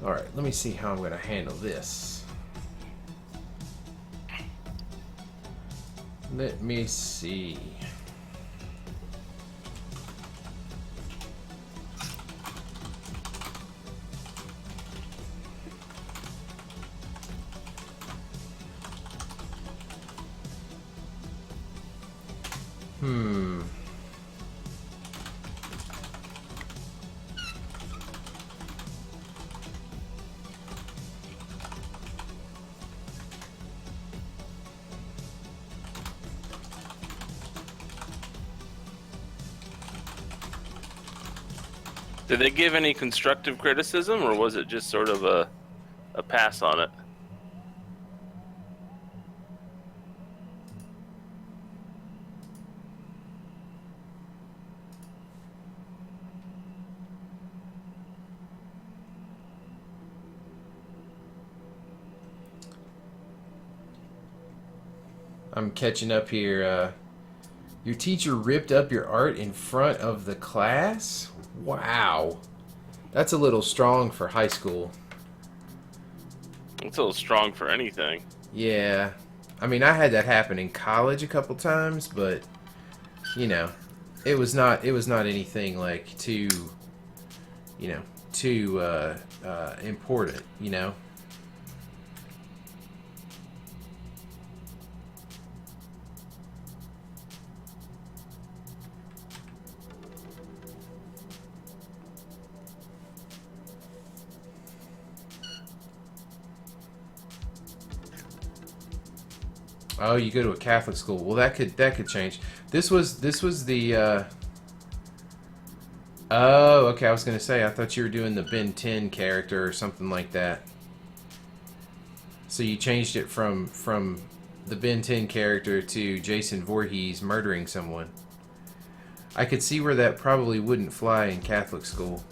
Alright, let me see how I'm going to handle this. Let me see. Did they give any constructive criticism, or was it just sort of a pass on it? I'm catching up here. Your teacher ripped up your art in front of the class? Wow. That's a little strong for high school. It's a little strong for anything. Yeah. I mean, I had that happen in college a couple times, but you know, it was not anything like too important, you know. Oh, you go to a Catholic school. Well, that could change. This was the. Oh, okay. I was gonna say I thought you were doing the Ben 10 character or something like that. So you changed it from the Ben 10 character to Jason Voorhees murdering someone. I could see where that probably wouldn't fly in Catholic school.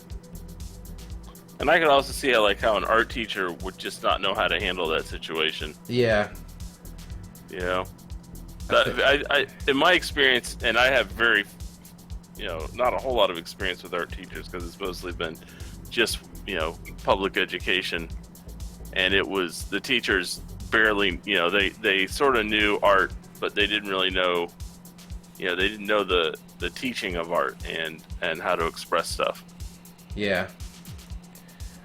And I could also see how an art teacher would just not know how to handle that situation. Yeah. You know, I in my experience, and I have very, not a whole lot of experience with art teachers because it's mostly been just, public education, and it was the teachers barely, they sort of knew art, but they didn't really know, they didn't know the teaching of art and how to express stuff. Yeah.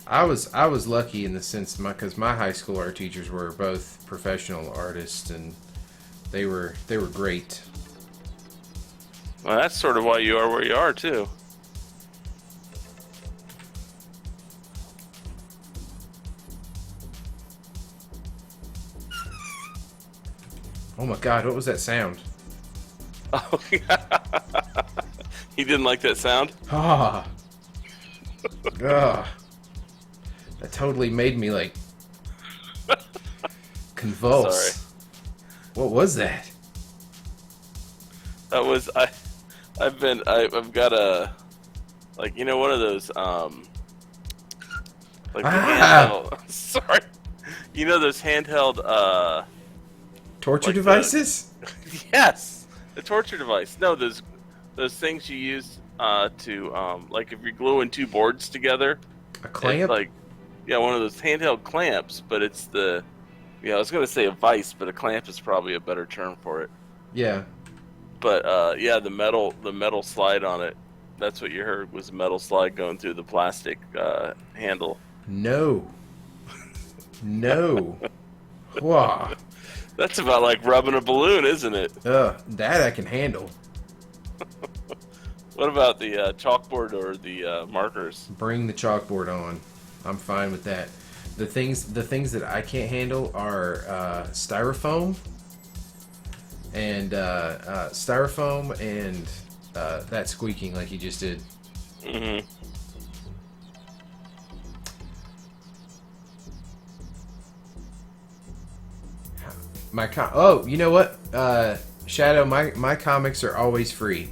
I was lucky in the sense because my high school art teachers were both professional artists and they were great. Well, that's sort of why you are where you are too. Oh my God! What was that sound? Oh, he didn't like that sound? Ah. Ugh. That totally made me like convulse. Sorry. What was that? That was I've got a one of those the handheld sorry. Those handheld Torture devices? Yes. The torture device. No, those things you use to if you're gluing two boards together. A clamp? One of those handheld clamps, but it's I was going to say a vise, but a clamp is probably a better term for it. Yeah. But the metal slide on it, that's what you heard was a metal slide going through the plastic handle. No. No. Wow. That's about like rubbing a balloon, isn't it? That I can handle. What about the chalkboard or the markers? Bring the chalkboard on. I'm fine with that. The things that I can't handle are styrofoam and that squeaking like you just did. Mm-hmm. You know what? Shadow, my comics are always free.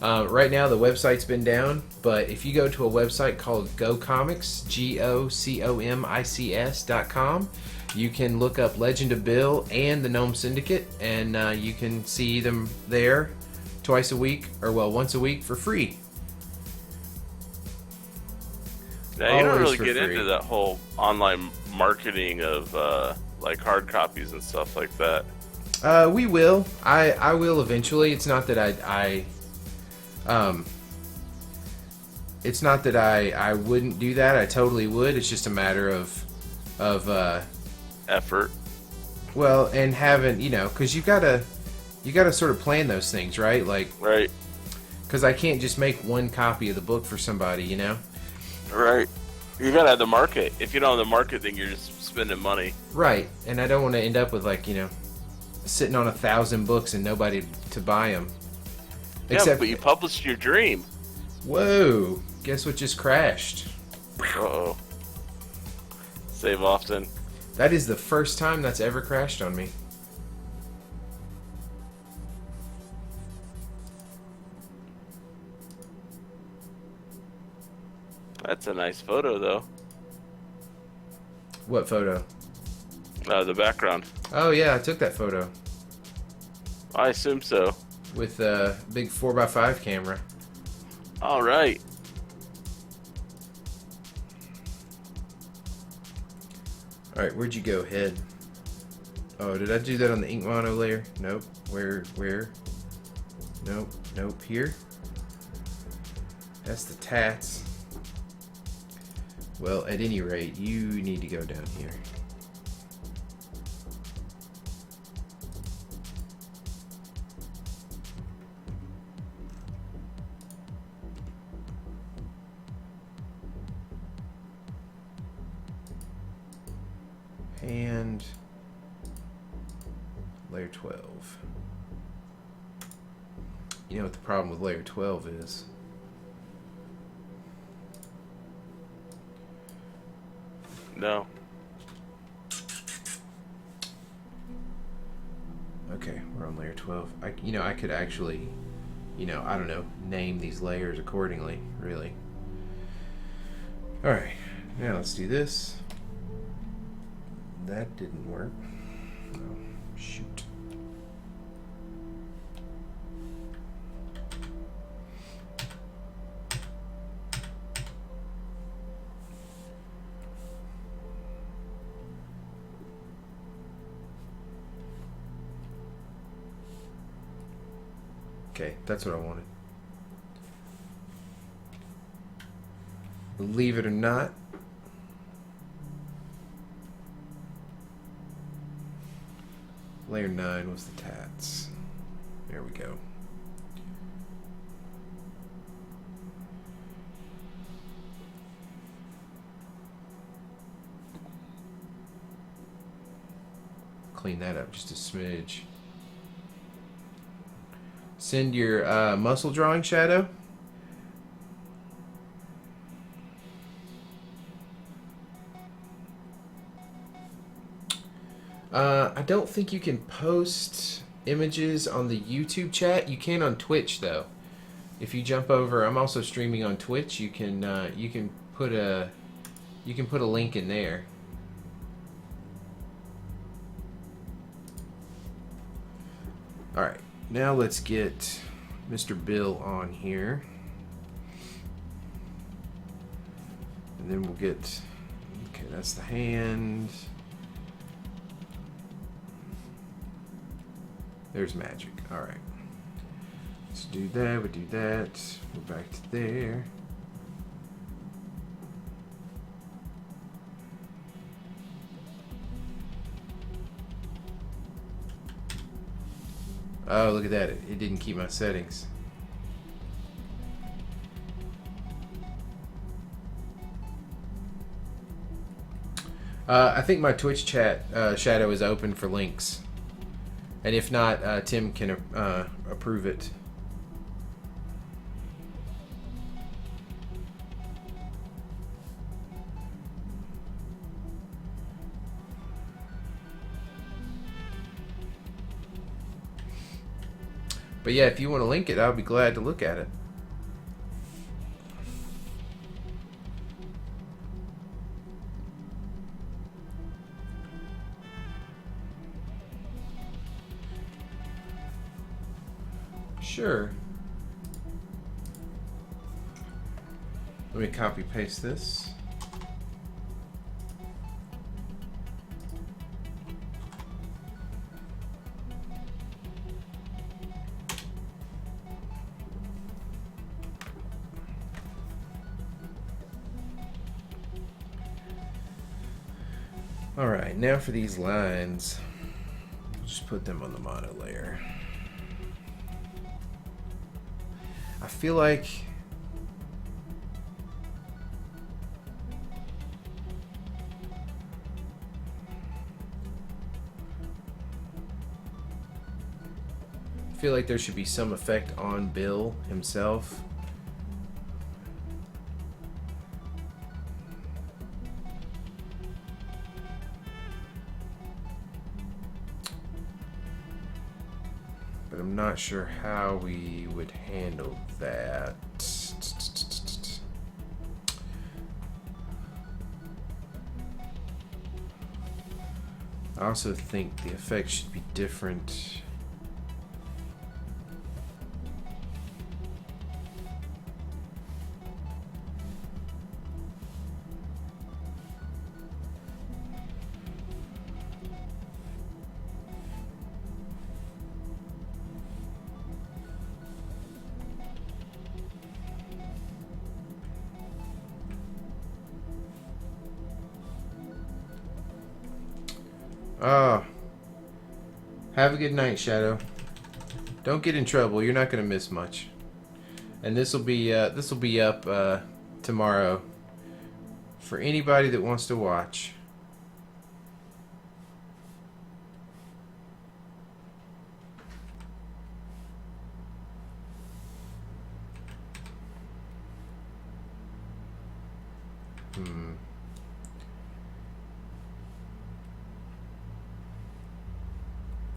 Right now, the website's been down, but if you go to a website called GoComics, GoComics.com, you can look up Legend of Bill and the Gnome Syndicate, and you can see them there twice a week, or well, once a week for free. Now, you don't Always really for get free. into that whole online marketing of like hard copies and stuff like that. We will. I will eventually. It's not that it's not that I wouldn't do that. I totally would. It's just a matter of Effort. well, and having, because you gotta sort of plan those things, right? Like, Right. because I can't just make one copy of the book for somebody, Right. You gotta have the market. If you don't have the market, then you're just spending money. Right. And I don't want to end up with sitting on 1,000 books and nobody to buy them. Yeah, but you published your dream. Whoa! Guess what just crashed? Uh-oh. Save often. That is the first time that's ever crashed on me. That's a nice photo, though. What photo? The background. Oh yeah, I took that photo I assume so. with a big 4x5 camera. All right. All right, where'd you go, head? Oh, did I do that on the ink mono layer? Nope. Where? Nope. Here. That's the tats. Well, at any rate, you need to go down here. And layer 12. You know what the problem with layer 12 is? No. Okay, we're on layer 12. I could actually, I don't know, name these layers accordingly, really. All right, now let's do this. That didn't work. Oh, shoot. Okay, that's what I wanted. Believe it or not, layer 9 was the tats. There we go. Clean that up just a smidge. Send your muscle drawing shadow. I don't think you can post images on the YouTube chat. You can on Twitch though. If you jump over, I'm also streaming on Twitch. You can put a link in there. All right, now let's get Mr. Bill on here, and then we'll get. Okay, that's the hand. There's magic. All right. Let's do that. We do that. We're back to there. Oh, look at that. It didn't keep my settings. I think my Twitch chat shadow is open for links. And if not, Tim can approve it. But yeah, if you want to link it, I'll be glad to look at it. Sure. Let me copy paste this. Alright, now for these lines. Just put them on the mono layer. I feel like there should be some effect on Bill himself. But I'm not sure how we would handle that. I also think the effect should be different. Oh. Have a good night, Shadow. Don't get in trouble. You're not gonna miss much. And this will be up tomorrow for anybody that wants to watch.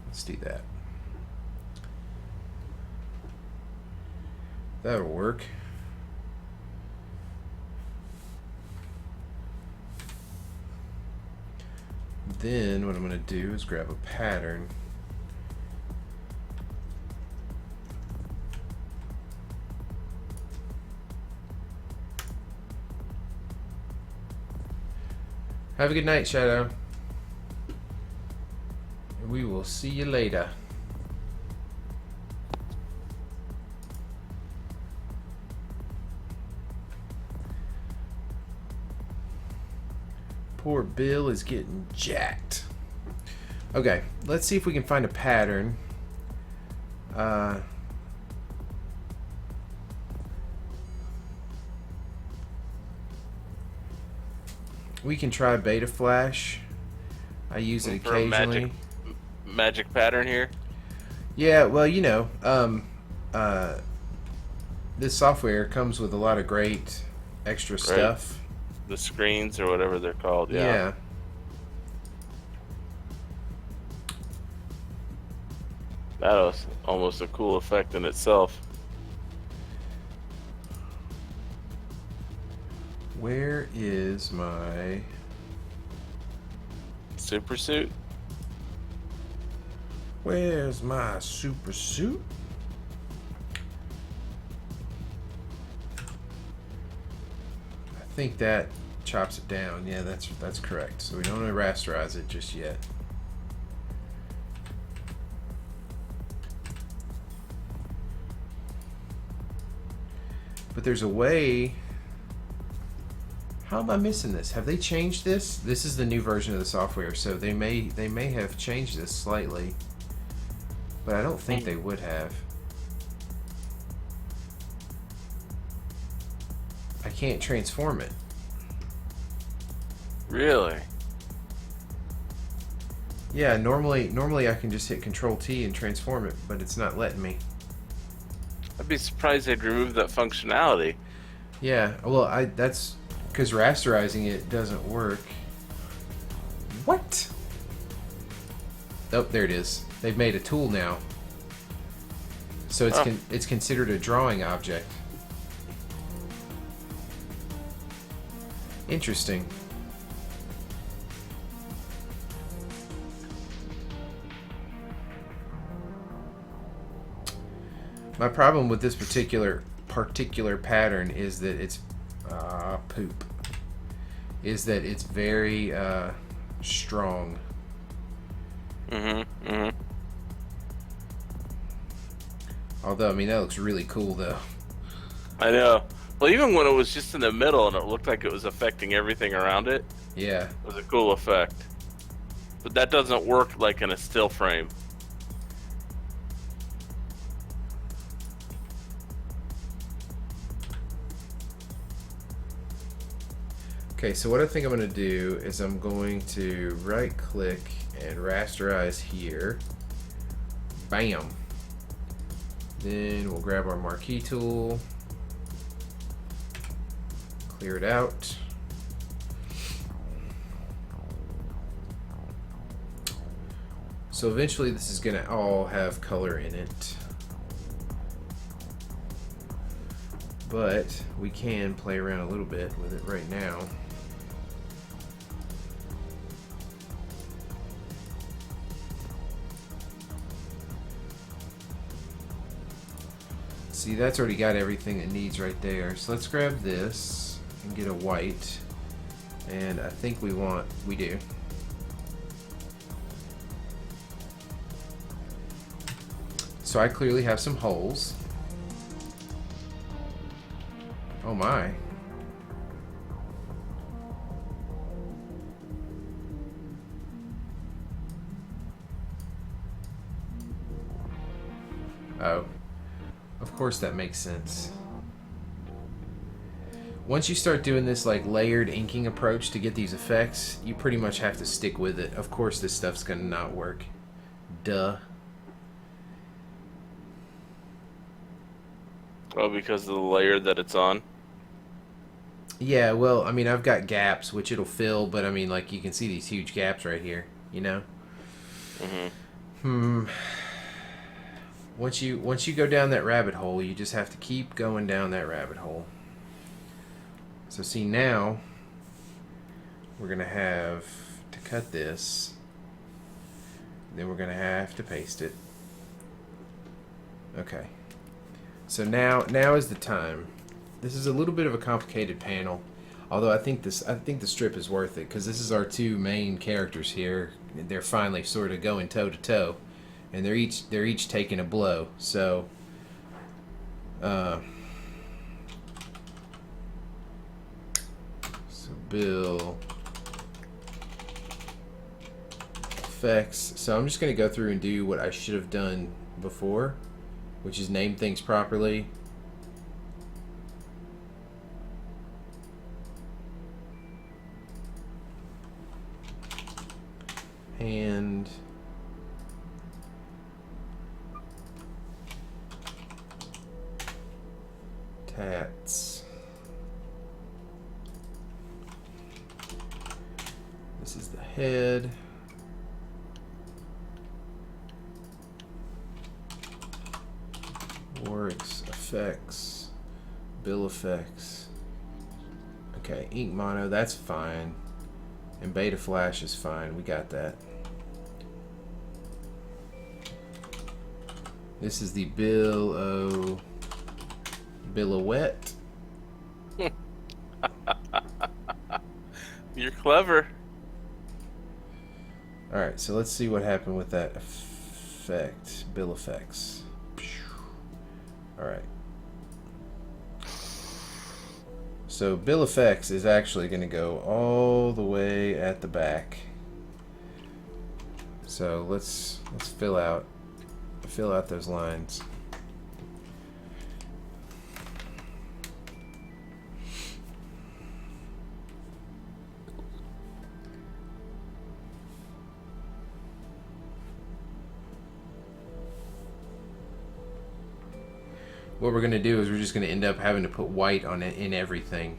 Let's do that. That'll work. Then what I'm going to do is grab a pattern. Have a good night, Shadow. We will see you later. Poor Bill is getting jacked. Okay, let's see if we can find a pattern. We can try Beta Flash. I use it For a occasionally. magic pattern here. Yeah, well, you know, this software comes with a lot of great extra stuff. The screens or whatever they're called. Yeah. That was almost a cool effect in itself. Where is my Super suit? Where's my super suit? I think that chops it down. Yeah, that's correct. So we don't want to rasterize it just yet. But there's a way. How am I missing this? Have they changed this? This is the new version of the software, so they may have changed this slightly. But I don't think they would have. I can't transform it. Really? Yeah, normally I can just hit Control T and transform it, but it's not letting me. I'd be surprised they'd remove that functionality. Yeah, well, that's because rasterizing it doesn't work. What? Oh, there it is. They've made a tool now. So it's Oh. it's considered a drawing object. Interesting. My problem with this particular pattern is that it's poop. Is that it's very strong. Mm-hmm. Mm-hmm. Although, I mean, that looks really cool, though. I know. Well, even when it was just in the middle and it looked like it was affecting everything around it, Yeah. it was a cool effect. But that doesn't work like in a still frame. Okay, so what I think I'm going to do is I'm going to right-click and rasterize here. Bam. Then we'll grab our marquee tool, clear it out. So eventually this is going to all have color in it. But we can play around a little bit with it right now. See, that's already got everything it needs right there. So let's grab this and get a white. And I think we do. So I clearly have some holes. Oh my. Oh. Of course that makes sense. Once you start doing this like layered inking approach to get these effects, you pretty much have to stick with it. Of course this stuff's gonna not work. Duh. Oh, because of the layer that it's on? Yeah, well, I mean, I've got gaps, which it'll fill, but I mean, like, you can see these huge gaps right here, you know? Mm-hmm. Once you go down that rabbit hole, you just have to keep going down that rabbit hole. So see, now we're going to have to cut this. Then we're going to have to paste it. Okay. So now is the time. This is a little bit of a complicated panel, although I think the strip is worth it because this is our two main characters here. They're finally sort of going toe to toe, and they're each taking a blow. So, Bill effects. So I'm just going to go through and do what I should have done before, which is name things properly. And tats. This is the head. Works, effects, bill effects. Okay, ink mono, that's fine. And beta flash is fine. We got that. This is the Billowette. You're clever. Alright, so let's see what happened with that effect. Bill effects. Alright. So bill effects is actually going to go all the way at the back. So let's fill out those lines. What we're going to do is we're just going to end up having to put white on it in everything.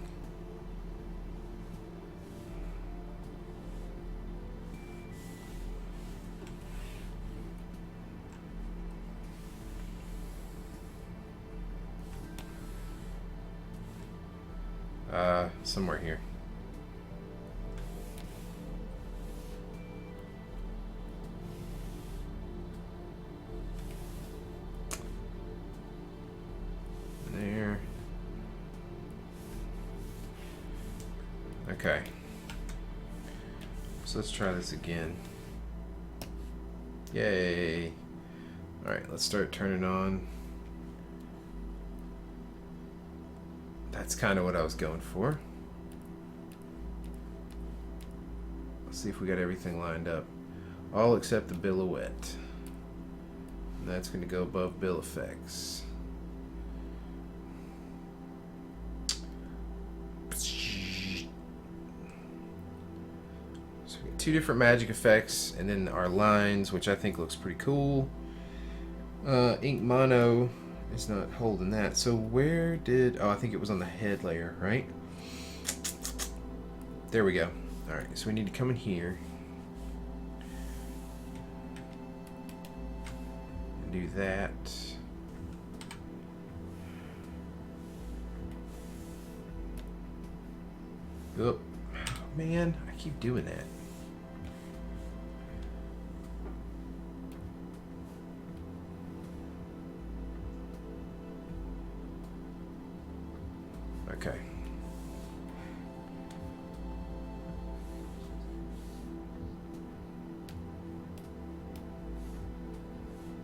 Somewhere here. There. Okay. So let's try this again. Yay. Alright, let's start turning on. That's kind of what I was going for. Let's see if we got everything lined up. All except the Billouette. And that's going to go above Bill Effects. So we got 2 different magic effects, and then our lines, which I think looks pretty cool. Ink Mono is not holding that. So where did... Oh, I think it was on the head layer, right? There we go. Alright, so we need to come in here. And do that. Oh, man, I keep doing that. Okay.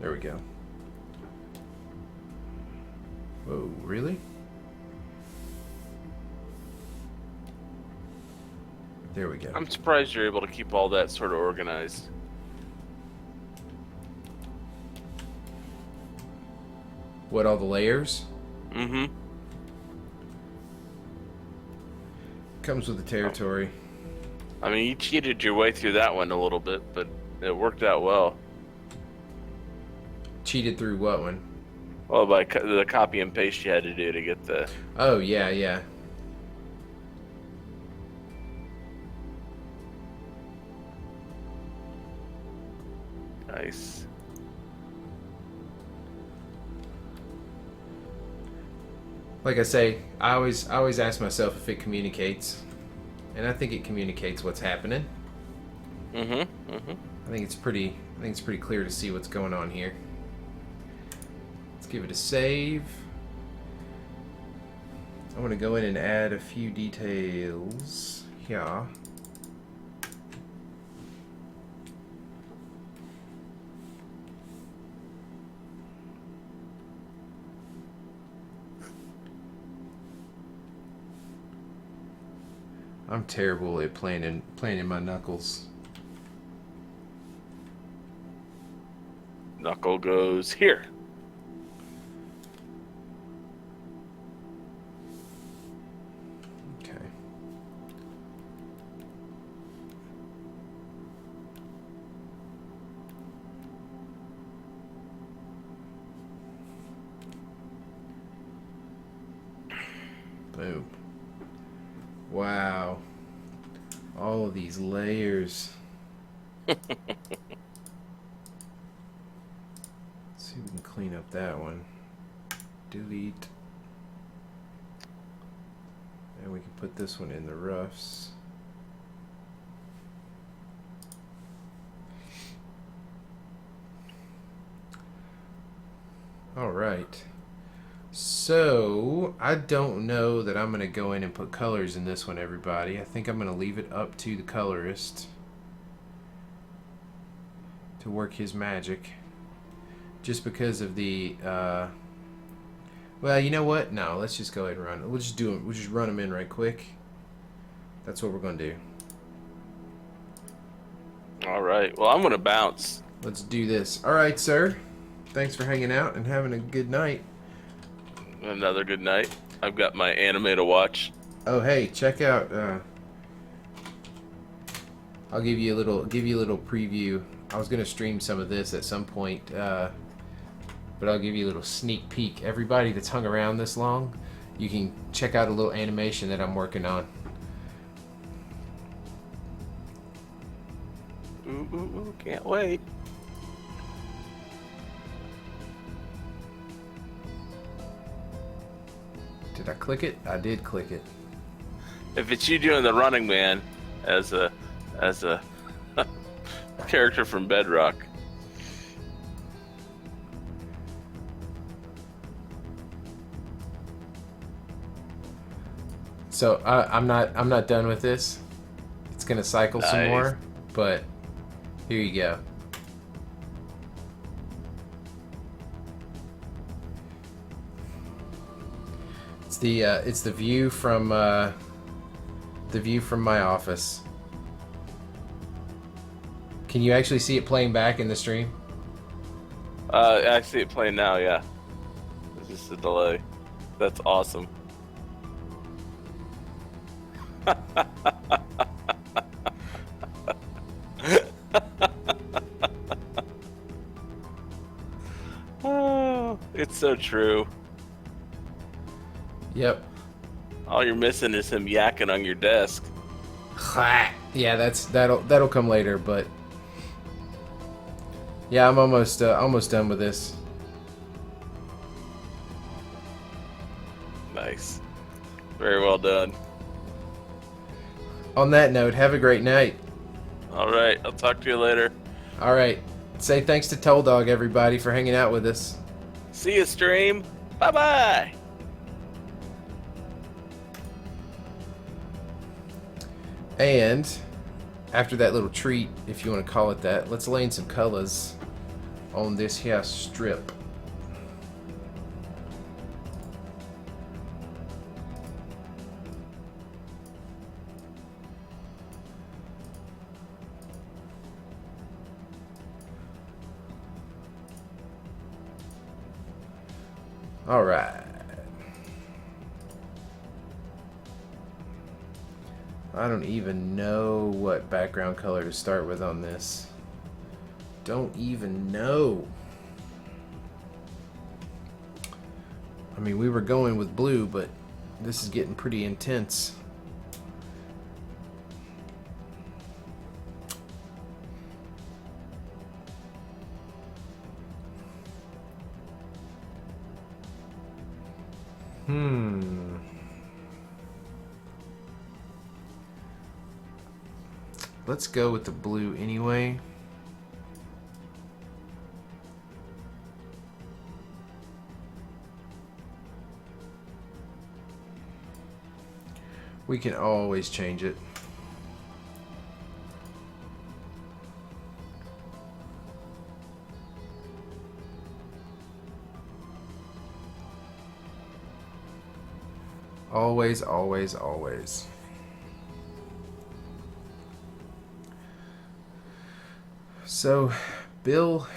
There we go. Whoa, really? There we go. I'm surprised you're able to keep all that sort of organized. What, all the layers? Mm-hmm. Comes with the territory. I mean, you cheated your way through that one a little bit, but it worked out well. Cheated through what one? Well, by the copy and paste you had to do to get the... Oh, yeah, yeah. Nice. Like I say, I always ask myself if it communicates, and I think it communicates what's happening. Mm-hmm. Mm-hmm. I think it's pretty clear to see what's going on here. Let's give it a save. I want to go in and add a few details. Yeah. I'm terrible at playing in my knuckles. Knuckle goes here. Okay. Boom. Wow. All of these layers. Let's see if we can clean up that one. Delete. And we can put this one in the roughs. All right. So, I don't know that I'm going to go in and put colors in this one, everybody. I think I'm going to leave it up to the colorist to work his magic. Just because of the, well, you know what? No, let's just go ahead and run. We'll just do it. We'll just run them in right quick. That's what we're going to do. All right. Well, I'm going to bounce. Let's do this. All right, sir. Thanks for hanging out and having a good night. Another good night. I've got my anime to watch. Oh, hey, check out. I'll give you a little preview. I was gonna stream some of this at some point, but I'll give you a little sneak peek. Everybody that's hung around this long, you can check out a little animation that I'm working on. Ooh, ooh, ooh, can't wait. Did I click it? I did click it. if it's you doing the Running Man as a character from Bedrock. So I'm not done with this. It's gonna cycle some Nice. more, but here you go. It's the view from my office. Can you actually see it playing back in the stream? I see it playing now. Yeah, it's just a delay. That's awesome. Oh, it's so true. Yep. All you're missing is him yakking on your desk. Yeah, that'll come later, but yeah, I'm almost done with this. Nice. Very well done. On that note, have a great night. All right, I'll talk to you later. All right. Say thanks to Toll Dog, everybody, for hanging out with us. See you, stream. Bye-bye. And after that little treat, if you want to call it that, let's lay in some colors on this here strip. All right. I don't even know what background color to start with on this. Don't even know. I mean, we were going with blue, but this is getting pretty intense. Let's go with the blue anyway. We can always change it. Always, always, always. So, Bill,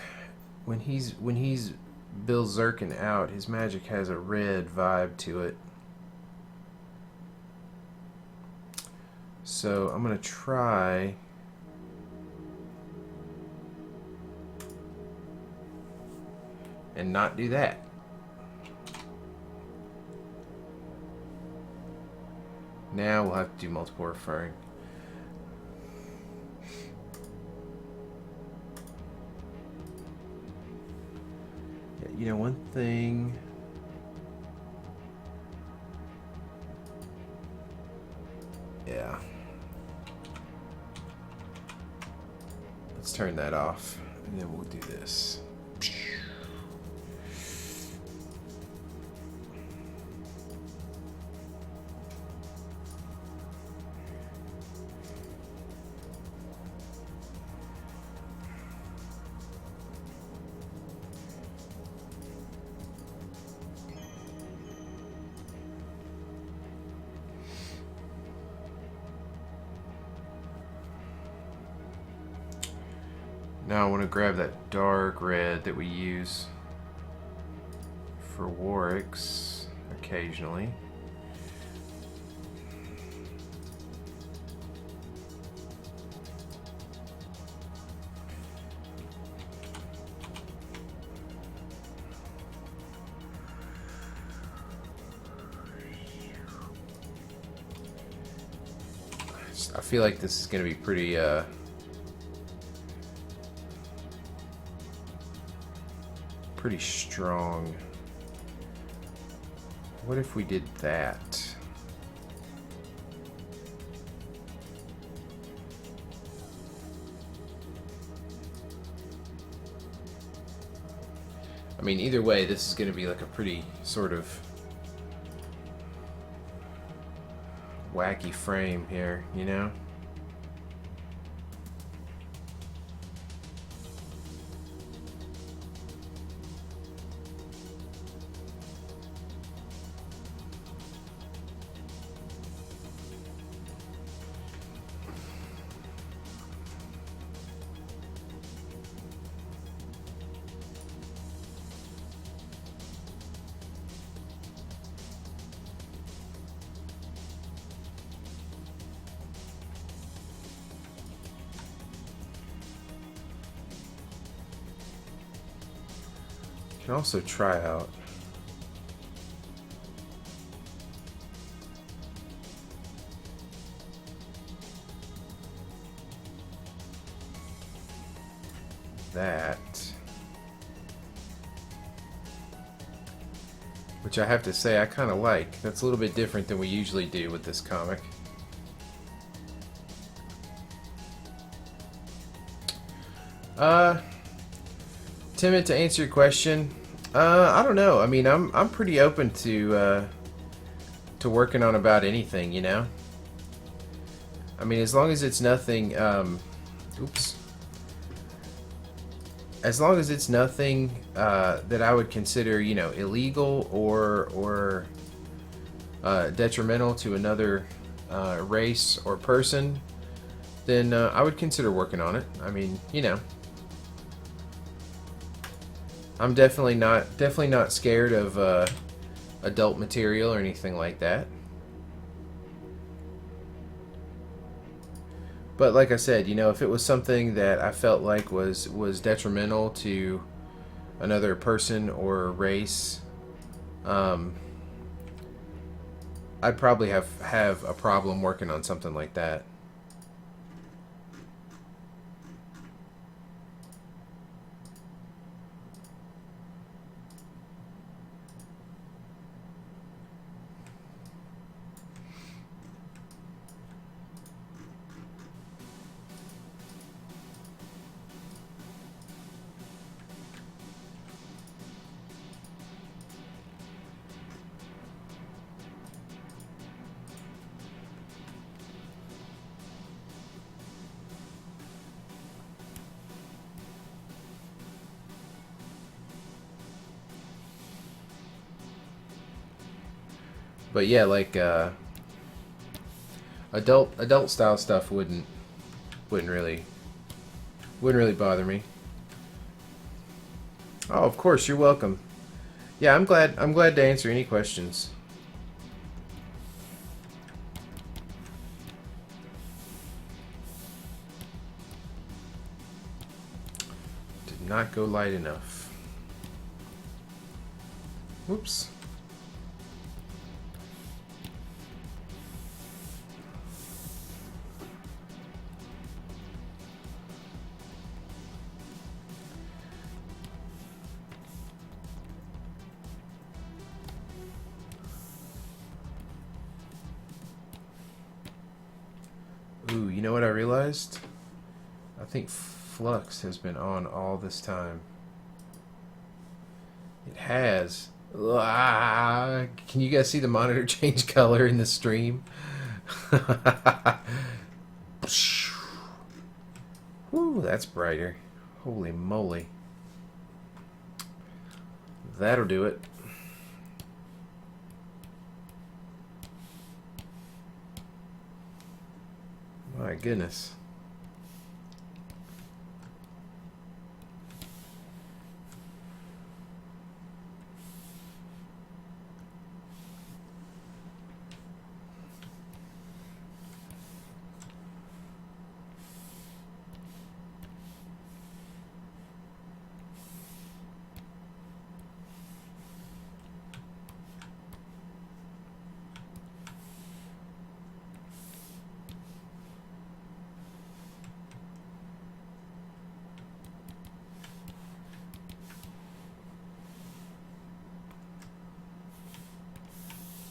when he's Bill Zirkin out, his magic has a red vibe to it. So I'm gonna try and not do that. Now we'll have to do multiple referring. You know, one thing. Yeah. Let's turn that off, and then we'll do this. Now I want to grab that dark red that we use for Warwick's occasionally. I feel like this is going to be pretty pretty strong. What if we did that? mean, either way, this is going to be like a pretty sort of wacky frame here, you know? You can also try out that, which I have to say I kind of like. That's a little bit different than we usually do with this comic. Timid, to answer your question, I don't know. I mean, I'm pretty open to working on about anything, you know. I mean, as long as it's nothing. Oops. As long as it's nothing that I would consider, you know, illegal or detrimental to another race or person, then I would consider working on it. I mean, you know. I'm definitely not scared of adult material or anything like that. But like I said, you know, if it was something that I felt like was detrimental to another person or race, I'd probably have a problem working on something like that. But yeah, like adult style stuff wouldn't really bother me. Oh, of course, you're welcome. Yeah, I'm glad to answer any questions. Did not go light enough. Whoops. Ooh, you know what I realized? I think Flux has been on all this time. It has. Ah, can you guys see the monitor change color in the stream? Ooh, that's brighter. Holy moly. That'll do it. My goodness.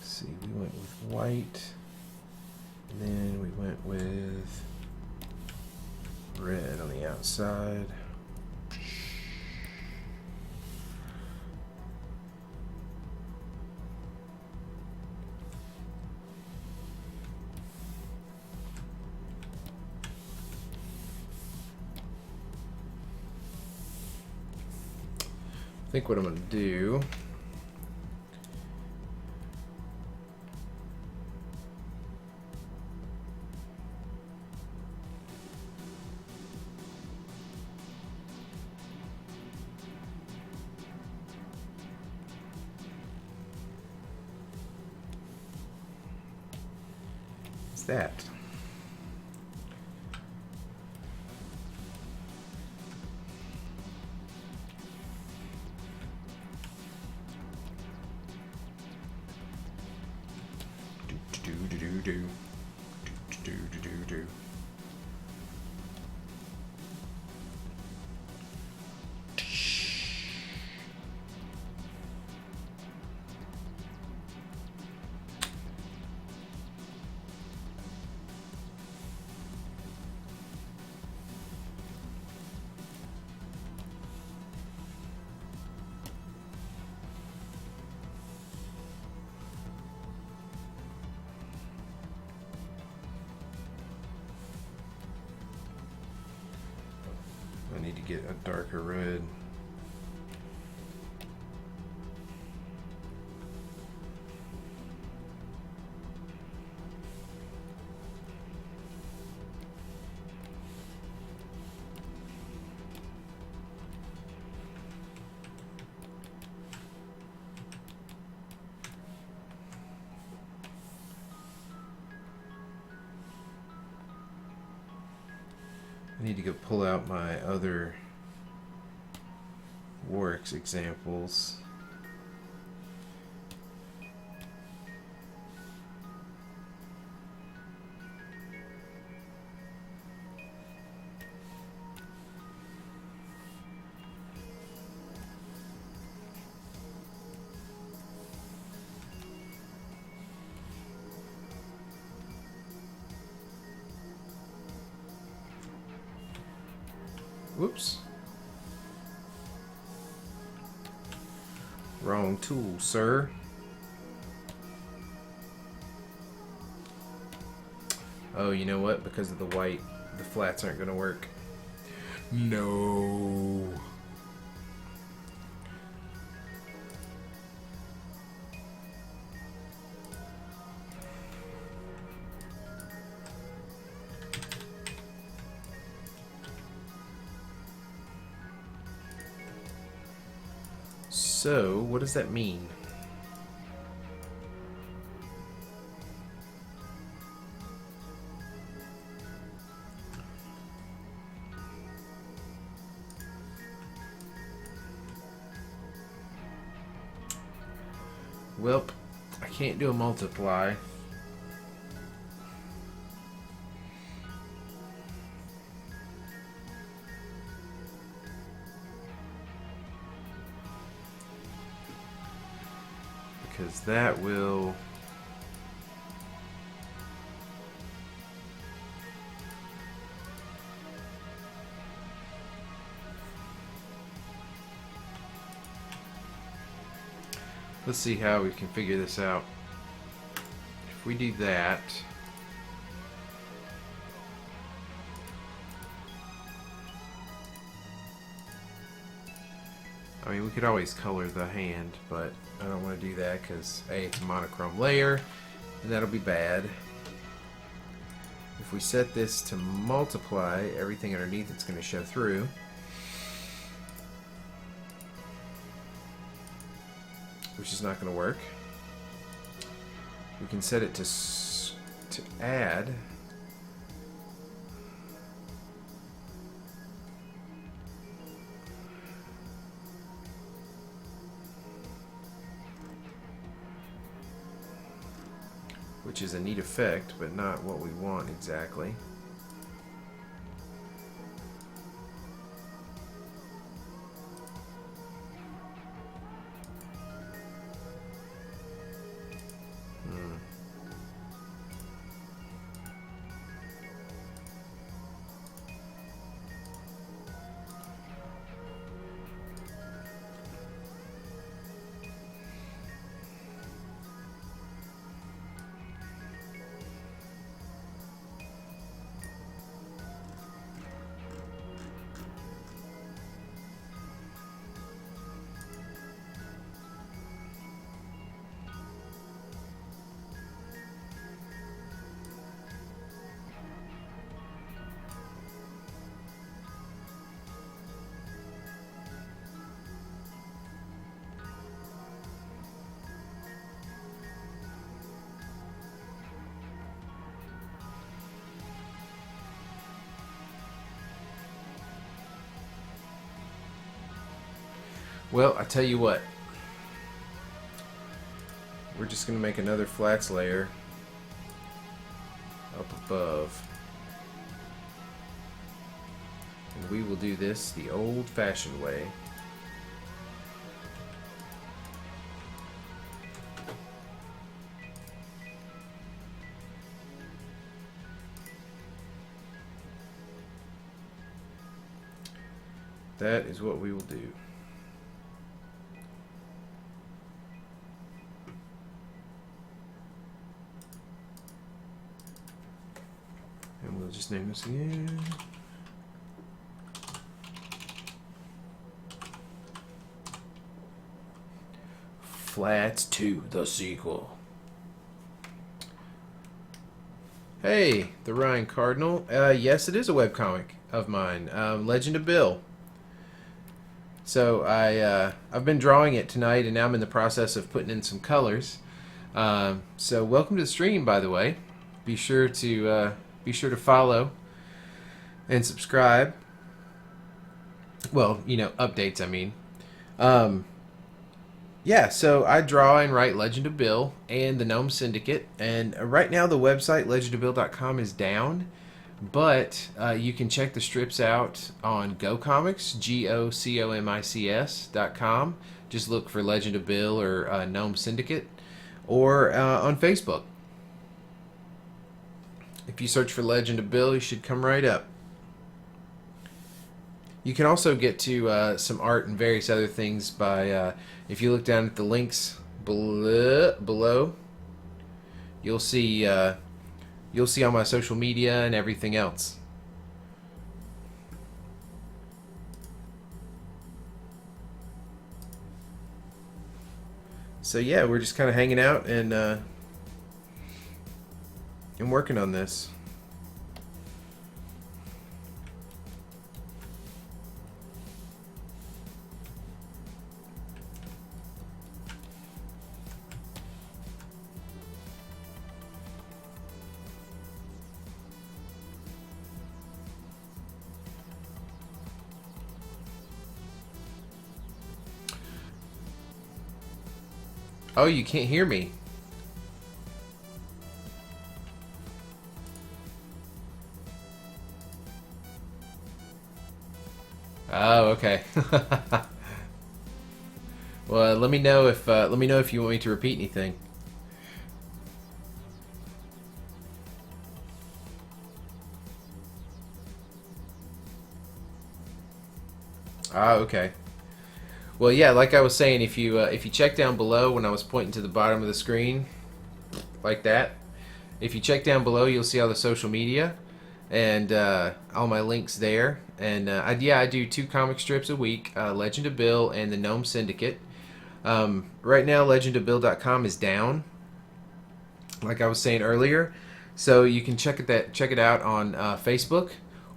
See, we went with white, and then we went with red on the outside. think what I'm going to do... that. Do. I need to get a darker red. I need to go pull out my other Works examples. Whoops. Wrong tool, sir. Oh, you know what? Because of the white, the flats aren't going to work. No. So, what does that mean? Welp, I can't do a multiply. Because that will... Let's see how we can figure this out. If we do that... I mean, we could always color the hand, but I don't want to do that because A, it's a monochrome layer, and that'll be bad. If we set this to multiply, everything underneath it's going to show through. Which is not going to work. We can set it to add. Which is a neat effect, but not what we want exactly. Well, I tell you what. We're just going to make another flats layer up above. And we will do this the old-fashioned way. That is what we will do. And we'll just name this again. Flats 2, the sequel. Hey, the Ryan Cardinal. Yes, it is a webcomic of mine, Legend of Bill. So I've been drawing it tonight, and now I'm in the process of putting in some colors. So welcome to the stream, by the way. Be sure to follow and subscribe. Well, you know, updates. I mean, yeah. So I draw and write Legend of Bill and the Gnome Syndicate, and right now the website legendofbill.com is down. But you can check the strips out on GoComics, GOCOMICS.com. Just look for Legend of Bill or Gnome Syndicate, or on Facebook. If you search for Legend of Bill, you should come right up. You can also get to some art and various other things by, if you look down at the links below, you'll see all my social media and everything else. So yeah, we're just kind of hanging out and working on this. Oh, you can't hear me. Oh, okay. Well, let me know if you want me to repeat anything. Ah, okay. Well, yeah, like I was saying, if you check down below when I was pointing to the bottom of the screen, like that, if you check down below, you'll see all the social media and all my links there. And I do 2 comic strips a week, Legend of Bill and the Gnome Syndicate. Right now, legendofbill.com is down, like I was saying earlier, so you can check it out on Facebook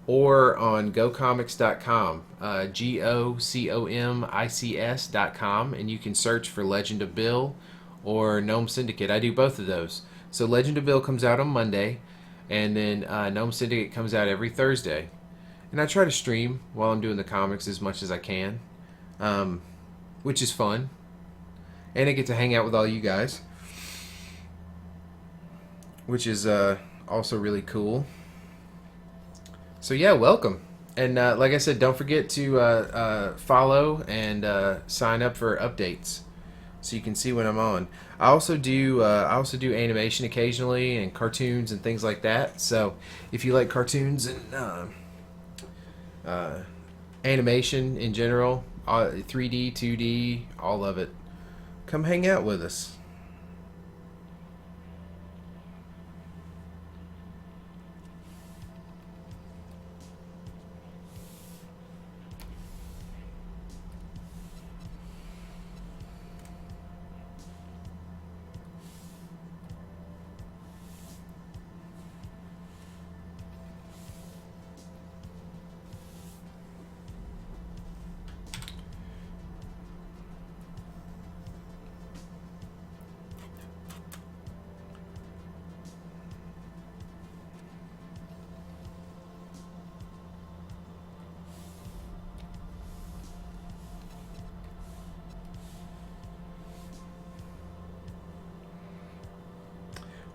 or on gocomics.com, GOCOMICS.com, and you can search for Legend of Bill or Gnome Syndicate. I do both of those. So Legend of Bill comes out on Monday, and then Gnome Syndicate comes out every Thursday. And I try to stream while I'm doing the comics as much as I can, which is fun. And I get to hang out with all you guys, which is also really cool. So yeah, welcome. And like I said, don't forget to follow and sign up for updates so you can see when I'm on. I also do animation occasionally and cartoons and things like that. So if you like cartoons and animation in general, 3D, 2D, all of it, come hang out with us.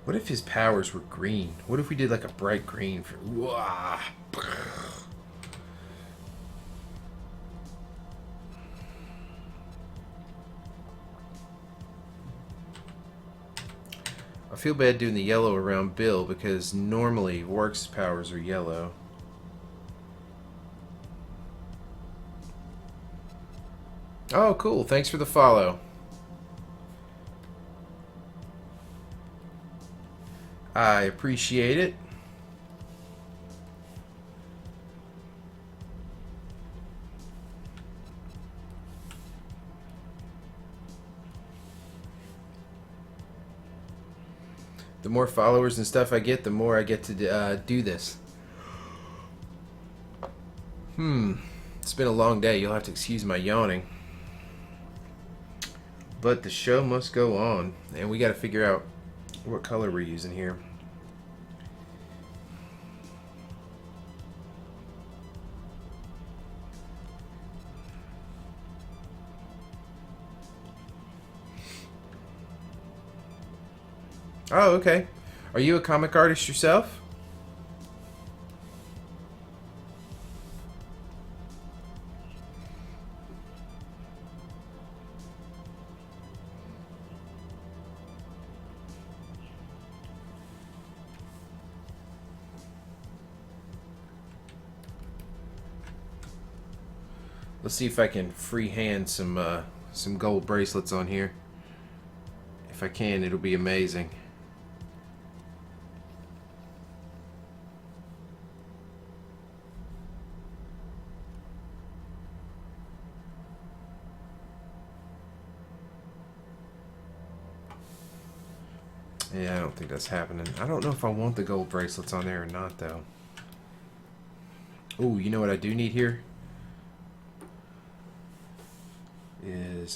What if his powers were green? What if we did like a bright green for... Wah! I feel bad doing the yellow around Bill because normally Warwick's powers are yellow. Oh, cool. Thanks for the follow. I appreciate it. The more followers and stuff I get, the more I get to do this. It's been a long day. You'll have to excuse my yawning. But the show must go on. And we got to figure out what color we're using here. Oh, okay. Are you a comic artist yourself? Let's see if I can freehand some gold bracelets on here. If I can, it'll be amazing. Yeah, I don't think that's happening. I don't know if I want the gold bracelets on there or not, though. Oh, you know what I do need here?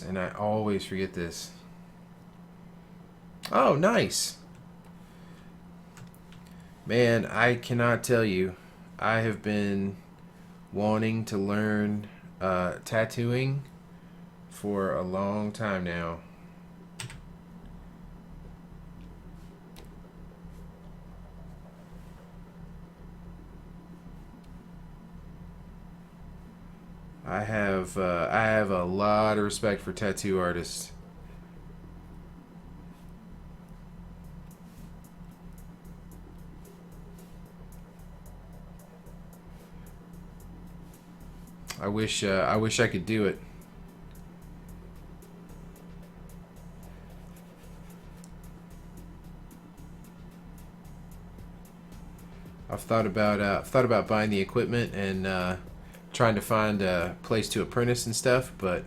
And I always forget this. Oh, nice. Man, I cannot tell you. I have been wanting to learn tattooing for a long time now. I have a lot of respect for tattoo artists. I wish I could do it. I've thought about buying the equipment and trying to find a place to apprentice and stuff, but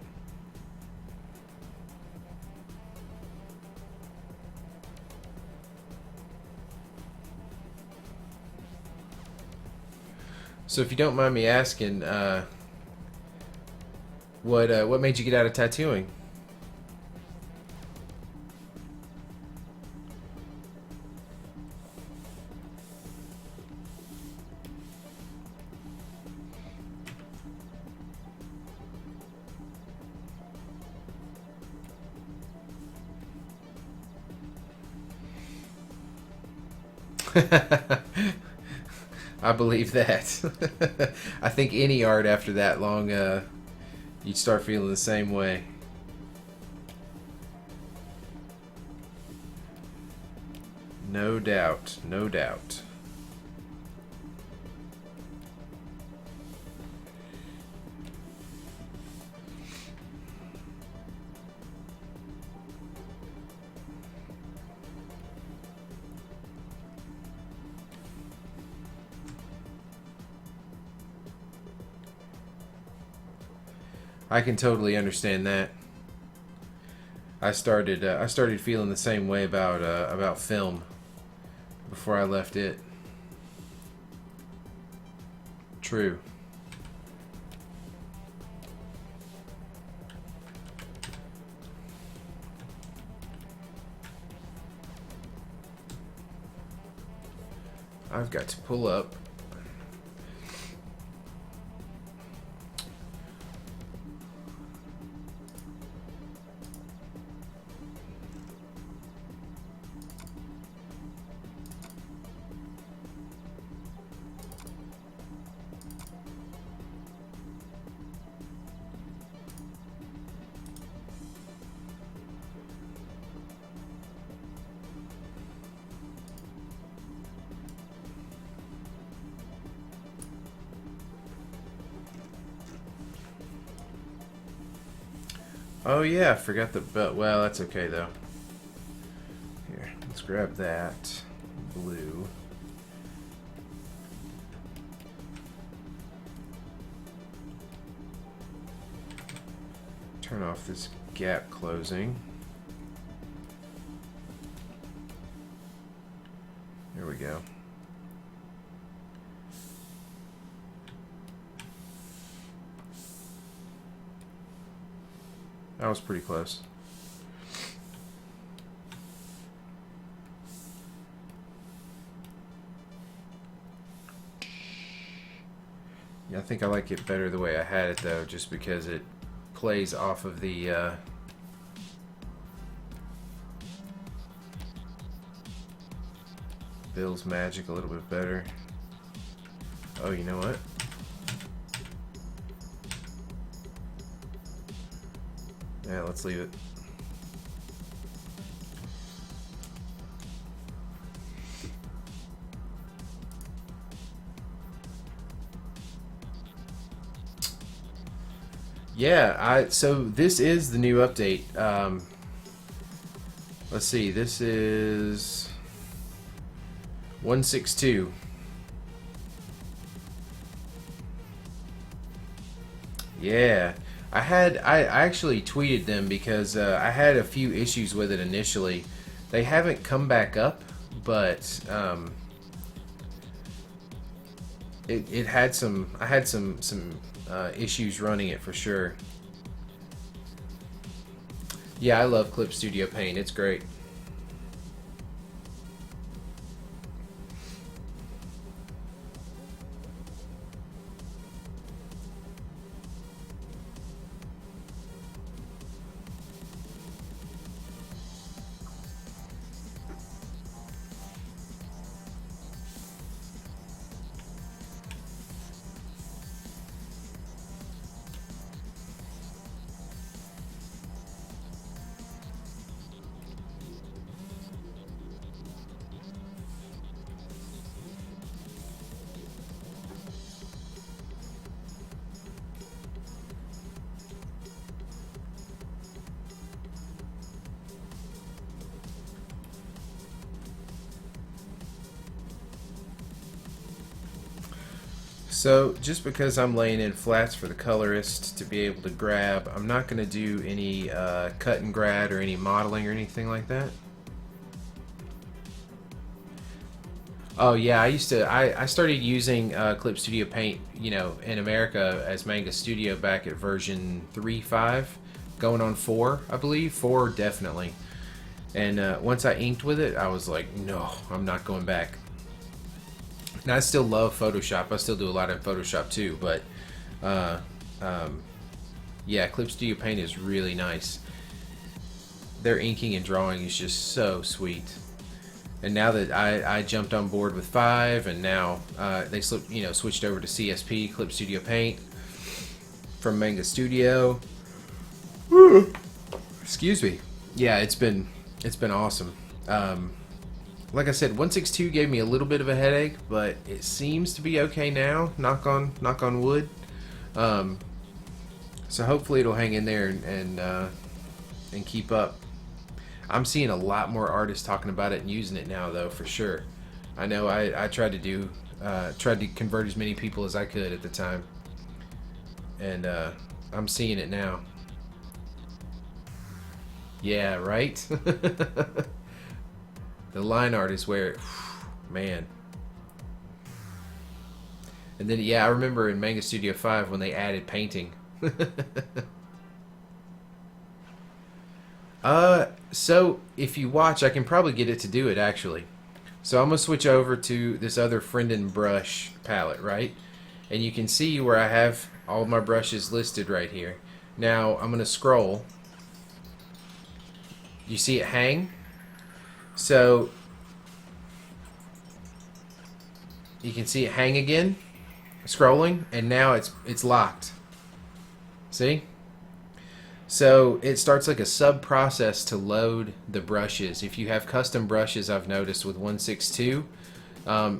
so if you don't mind me asking, what made you get out of tattooing? I believe that. I think any art after that long, you'd start feeling the same way. No doubt, no doubt. I can totally understand that. I started feeling the same way about film before I left it. True. I've got to pull up. Oh yeah, I forgot the belt. Well, that's okay though. Here, let's grab that blue. Turn off this gap closing. There we go. That was pretty close. Yeah, I think I like it better the way I had it though, just because it plays off of the Bill's magic a little bit better. Oh, you know what? Yeah, let's leave it. Yeah, so this is the new update. Let's see, this is 162. Yeah, I actually tweeted them because I had a few issues with it initially. They haven't come back up, but it had some. I had some issues running it for sure. Yeah, I love Clip Studio Paint. It's great. So just because I'm laying in flats for the colorist to be able to grab, I'm not going to do any cut and grad or any modeling or anything like that. Oh yeah, I started using Clip Studio Paint, you know, in America as Manga Studio back at version 3.5, going on 4, I believe. 4 definitely. And once I inked with it, I was like, no, I'm not going back. And I still love Photoshop. I still do a lot in Photoshop too, but yeah, Clip Studio Paint is really nice. Their inking and drawing is just so sweet. And now that I jumped on board with 5, and now they switched over to CSP, Clip Studio Paint, from Manga Studio. Excuse me. Yeah, it's been awesome. Like I said, 162 gave me a little bit of a headache, but it seems to be okay now. Knock on wood. So hopefully it'll hang in there and keep up. I'm seeing a lot more artists talking about it and using it now, though, for sure. I know I tried to convert as many people as I could at the time, and I'm seeing it now. Yeah, right. The line art is where, man. And then, yeah, I remember in Manga Studio 5 when they added painting. So if you watch, I can probably get it to do it, actually. So I'm going to switch over to this other Friend and Brush palette, right? And you can see where I have all my brushes listed right here. Now, I'm going to scroll. You see it hang? So you can see it hang again, scrolling, and now it's locked. See? So it starts like a sub process to load the brushes. If you have custom brushes, I've noticed with 162,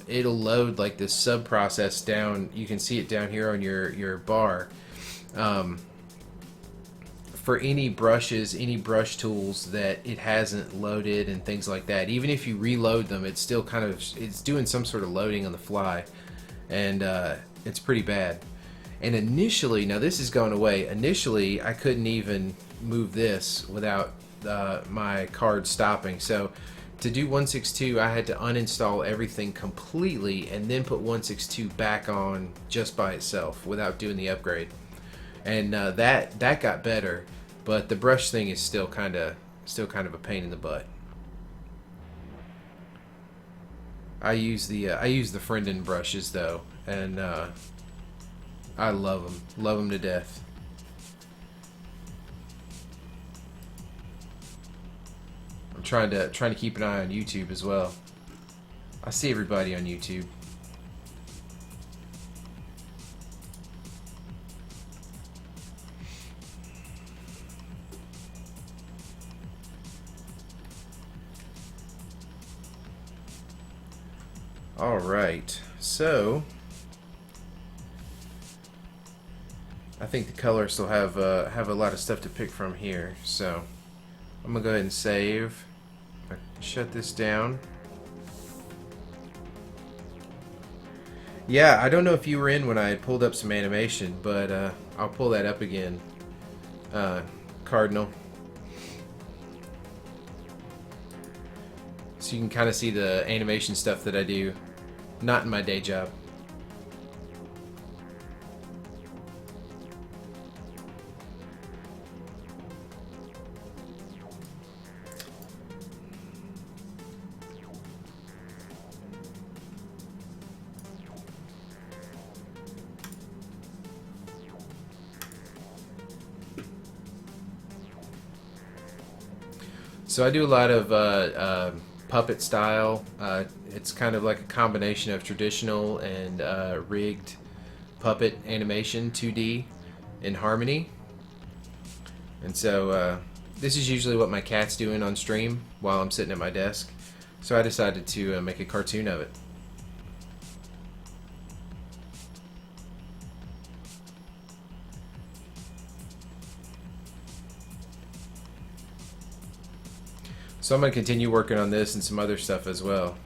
it'll load like this sub process down. You can see it down here on your bar. for any brushes, any brush tools that it hasn't loaded and things like that. Even if you reload them, it's still kind of, it's doing some sort of loading on the fly, and it's pretty bad. And initially, now this is going away. Initially, I couldn't even move this without my card stopping. So to do 162, I had to uninstall everything completely and then put 162 back on just by itself without doing the upgrade. And that got better, but the brush thing is still kind of a pain in the butt. I use the Frienden brushes though, and I love them to death. I'm trying to keep an eye on YouTube as well. I see everybody on YouTube. All right, so I think the colors still have a lot of stuff to pick from here. So I'm gonna go ahead and save. Shut this down. Yeah, I don't know if you were in when I pulled up some animation, but I'll pull that up again. Cardinal. So you can kind of see the animation stuff that I do, not in my day job. So I do a lot of puppet style. It's kind of like a combination of traditional and rigged puppet animation, 2D in harmony. And so this is usually what my cat's doing on stream while I'm sitting at my desk. So I decided to make a cartoon of it. So I'm going to continue working on this and some other stuff as well.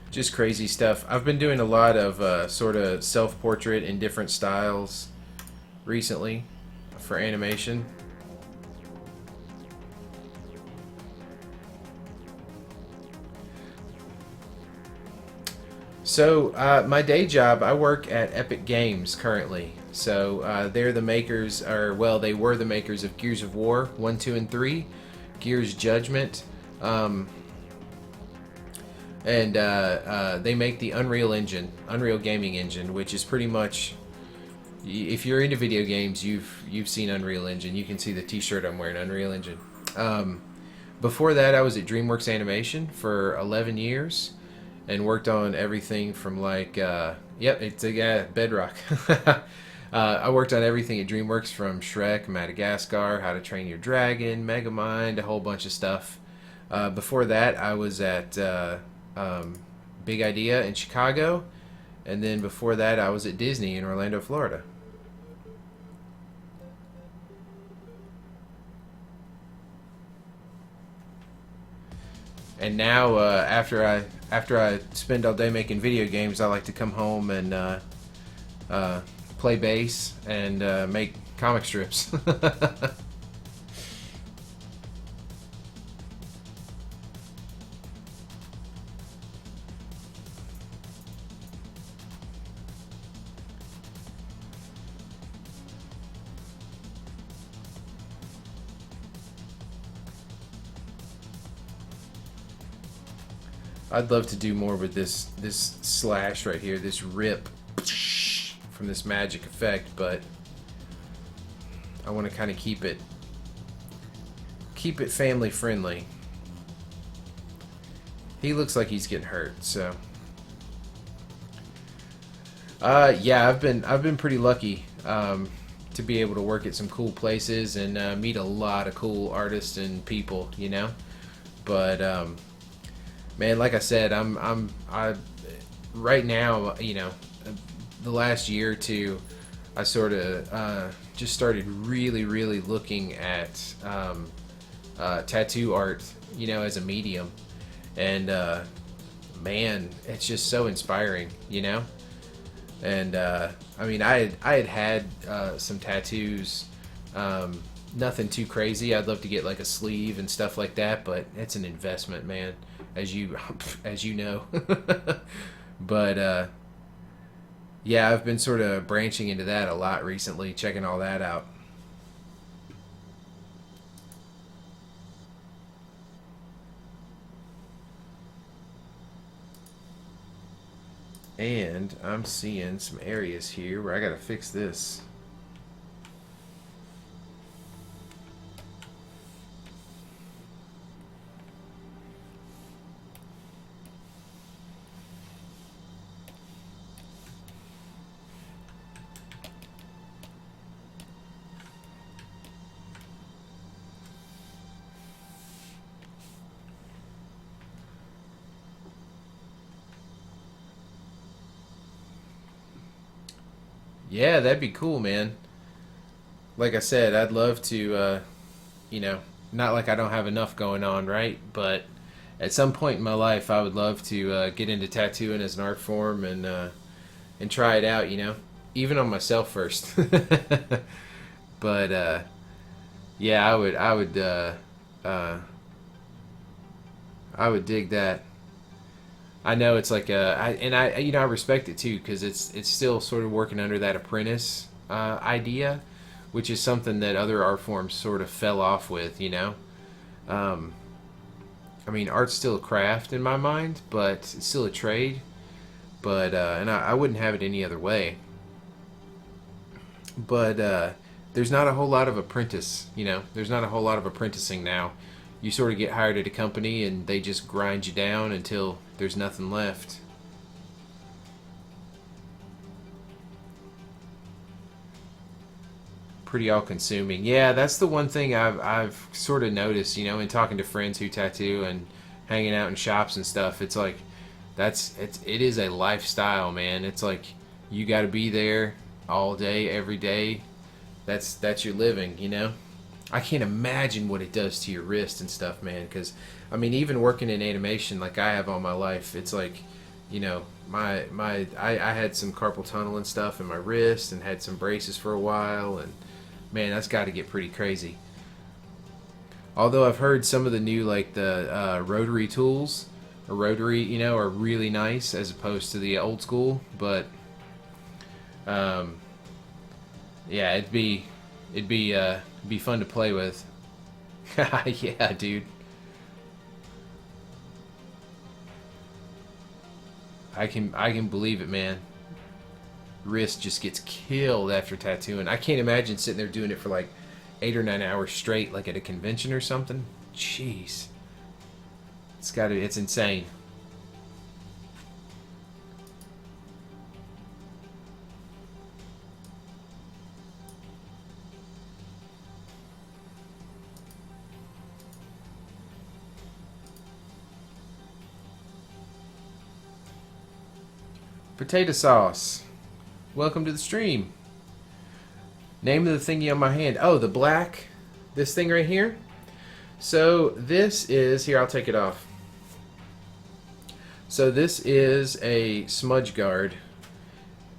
Just crazy stuff. I've been doing a lot of sort of self-portrait in different styles recently for animation. So my day job, I work at Epic Games currently. So they're the makers, or well, they were the makers of Gears of War 1, 2, and 3, Gears Judgment, and they make the Unreal Engine, Unreal Gaming Engine, which is pretty much, if you're into video games, you've seen Unreal Engine. You can see the T-shirt I'm wearing, Unreal Engine. Before that, I was at DreamWorks Animation for 11 years. And worked on everything from like, yep, it's a Bedrock. I worked on everything at DreamWorks from Shrek, Madagascar, How to Train Your Dragon, Megamind, a whole bunch of stuff. Before that, I was at Big Idea in Chicago. And then before that, I was at Disney in Orlando, Florida. And now, after I spend all day making video games, I like to come home and play bass and make comic strips. I'd love to do more with this slash right here, this rip from this magic effect, but I want to kind of keep it family friendly. He looks like he's getting hurt, so yeah, I've been pretty lucky to be able to work at some cool places and meet a lot of cool artists and people, you know. But man, like I said, I right now, the last year or two, I sort of just started really looking at tattoo art, as a medium, and man, it's just so inspiring, And I mean, I had some tattoos, nothing too crazy. I'd love to get like a sleeve and stuff like that, but it's an investment, man, as you know. But yeah, I've been sort of branching into that a lot recently, checking all that out. And I'm seeing some areas here where I gotta fix this. Yeah, that'd be cool, man. Like I said, I'd love to, not like I don't have enough going on, right? But at some point in my life, I would love to get into tattooing as an art form and try it out, even on myself first. But yeah, I would dig that. I know it's like I respect it too, because it's still sort of working under that apprentice idea, which is something that other art forms sort of fell off with. I mean, art's still a craft in my mind, but it's still a trade. But and I wouldn't have it any other way. But there's not a whole lot of apprentice. There's not a whole lot of apprenticing now. You sort of get hired at a company and they just grind you down until there's nothing left. Pretty all-consuming. Yeah, that's the one thing I've sort of noticed, in talking to friends who tattoo and hanging out in shops and stuff. It's like it is a lifestyle, man. It's like you got to be there all day, every day. That's your living, I can't imagine what it does to your wrist and stuff, man. Because, I mean, even working in animation like I have all my life, it's like, I had some carpal tunnel and stuff in my wrist and had some braces for a while, and man, that's got to get pretty crazy. Although I've heard some of the new, like the rotary tools, or rotary, are really nice as opposed to the old school. But yeah, it'd be fun to play with. Yeah, dude. I can believe it, man. Wrist just gets killed after tattooing. I can't imagine sitting there doing it for like 8 or 9 hours straight, like at a convention or something. Jeez. It's insane. Potato sauce. Welcome to the stream. Name of the thingy on my hand. Oh, the black. This thing right here. So this is, here, I'll take it off. So this is a smudge guard.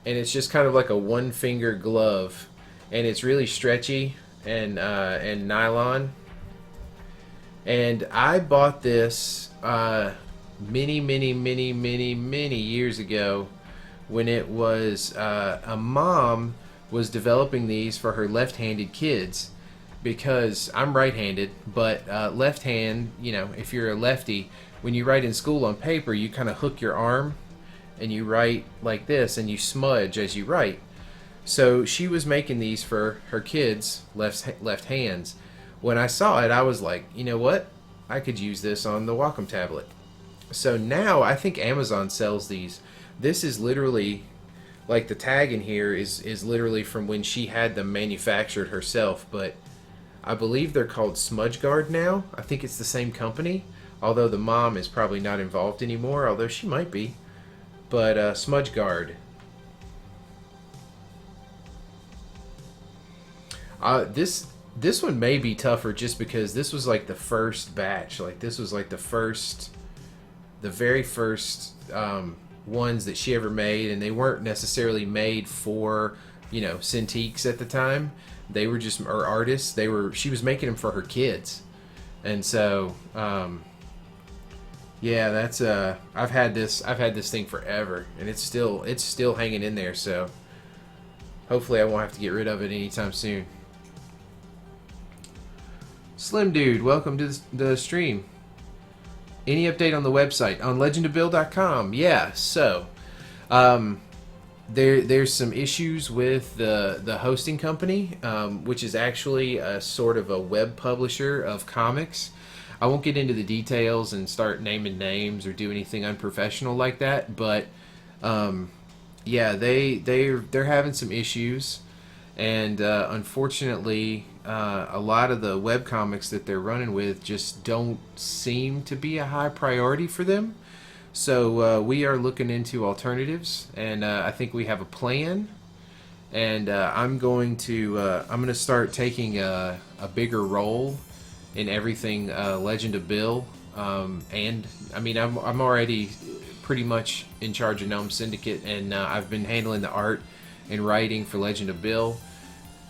And it's just kind of like a one finger glove. And it's really stretchy and nylon. And I bought this many years ago, when it was a mom was developing these for her left-handed kids, because I'm right-handed, but left hand, if you're a lefty, when you write in school on paper, you kind of hook your arm and you write like this and you smudge as you write. So she was making these for her kids' left hands. When I saw it, I was like, you know what? I could use this on the Wacom tablet. So now I think Amazon sells these. This is literally, like the tag in here is literally from when she had them manufactured herself, but I believe they're called Smudge Guard now. I think it's the same company. Although the mom is probably not involved anymore, although she might be. But Smudge Guard. This one may be tougher just because this was like the first batch. Like this was like the very first ones that she ever made, and they weren't necessarily made for, you know, Cintiqs at the time. They were just, or artists. She was making them for her kids, and so yeah, that's I've had this thing forever, and it's still hanging in there. So hopefully I won't have to get rid of it anytime soon. Slim Dude, welcome to the stream. Any update on the website? On legendofbill.com? Yeah, so there's some issues with the hosting company, which is actually a sort of a web publisher of comics. I won't get into the details and start naming names or do anything unprofessional like that, but yeah, they're having some issues, and unfortunately, a lot of the webcomics that they're running with just don't seem to be a high priority for them. So we are looking into alternatives, and I think we have a plan. And I'm going to start taking a bigger role in everything Legend of Bill. And I mean, I'm already pretty much in charge of Gnome Syndicate, and I've been handling the art and writing for Legend of Bill.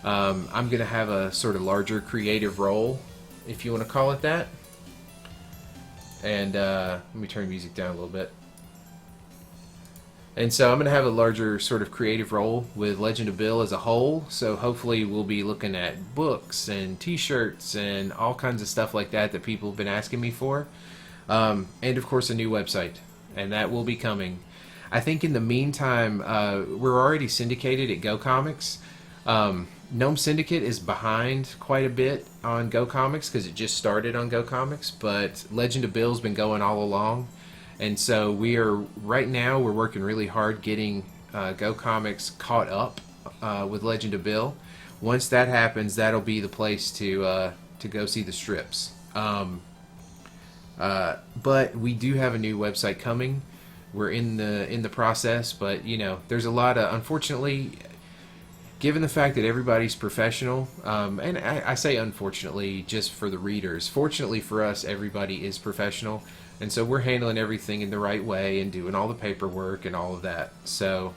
I'm going to have a sort of larger creative role, if you want to call it that. And let me turn the music down a little bit. And so I'm going to have a larger sort of creative role with Legend of Bill as a whole. So hopefully we'll be looking at books and t-shirts and all kinds of stuff like that people have been asking me for. And of course a new website. And that will be coming. I think in the meantime, we're already syndicated at Go Comics. Gnome Syndicate is behind quite a bit on Go Comics because it just started on Go Comics, but Legend of Bill's been going all along, and so we're working really hard getting Go Comics caught up with Legend of Bill. Once that happens, that'll be the place to go see the strips. But we do have a new website coming. We're in the process, but you know, there's a lot of, unfortunately, given the fact that everybody's professional, and I say unfortunately just for the readers. Fortunately for us, everybody is professional, and so we're handling everything in the right way and doing all the paperwork and all of that. So,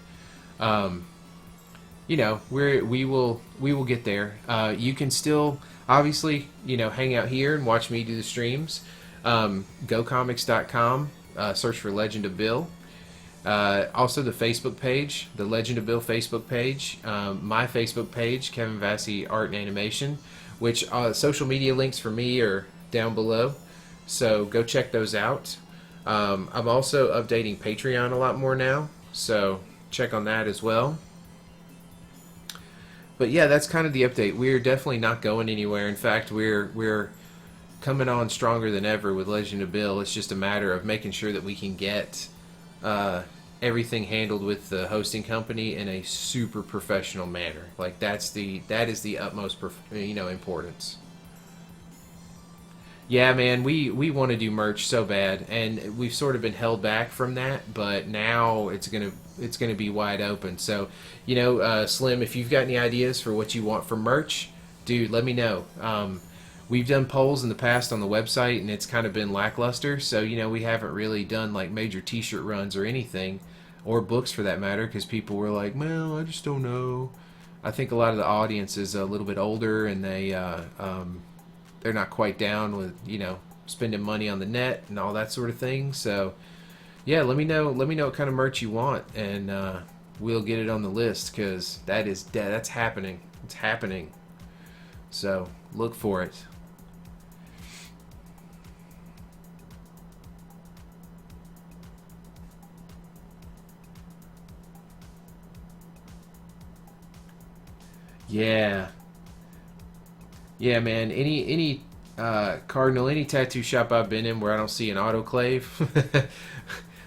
you know, we will get there. You can still obviously, you know, hang out here and watch me do the streams. GoComics.com. Search for Legend of Bill. Also the Facebook page, the Legend of Bill Facebook page, my Facebook page, Kevin Vassy Art and Animation, which social media links for me are down below, so go check those out. I'm also updating Patreon a lot more now, so check on that as well. But yeah, that's kind of the update. We're definitely not going anywhere. In fact, we're coming on stronger than ever with Legend of Bill. It's just a matter of making sure that we can get everything handled with the hosting company in a super professional manner. Like that is the utmost importance. Yeah, man, we want to do merch so bad, and we've sort of been held back from that, but now it's gonna be wide open. So, you know, Slim, if you've got any ideas for what you want for merch, dude, let me know. We've done polls in the past on the website, and it's kind of been lackluster. So, you know, we haven't really done like major t-shirt runs or anything, or books for that matter, because people were like, well, I just don't know. I think a lot of the audience is a little bit older, and they're not quite down with, you know, spending money on the net and all that sort of thing. So, yeah, let me know what kind of merch you want, and we'll get it on the list, because that's happening. It's happening. So, look for it. Yeah. Yeah, man. Any Cardinal, any tattoo shop I've been in where I don't see an autoclave.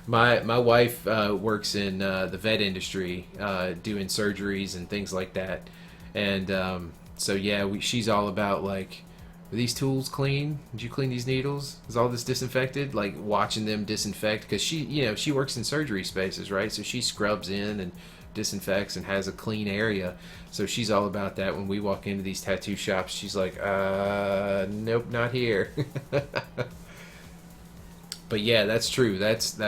My wife works in the vet industry, doing surgeries and things like that, and so yeah, she's all about like Are these tools clean? Did you clean these needles? Is all this disinfected? Like watching them disinfect, because she works in surgery spaces, right? So she scrubs in and disinfects and has a clean area. So she's all about that. When we walk into these tattoo shops, she's like, nope, not here. But yeah, that's true. That's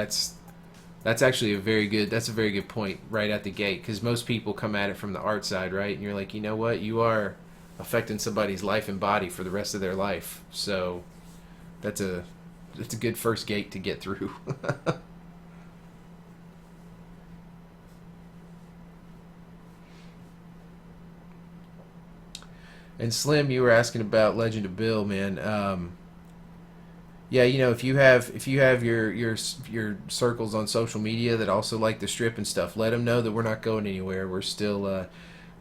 actually a very good point right at the gate, because most people come at it from the art side, right? And you're like, you know what? You are affecting somebody's life and body for the rest of their life. So that's a good first gate to get through. And Slim, you were asking about Legend of Bill, man. Yeah, if you have your circles on social media that also like the strip and stuff, let them know that we're not going anywhere. We're still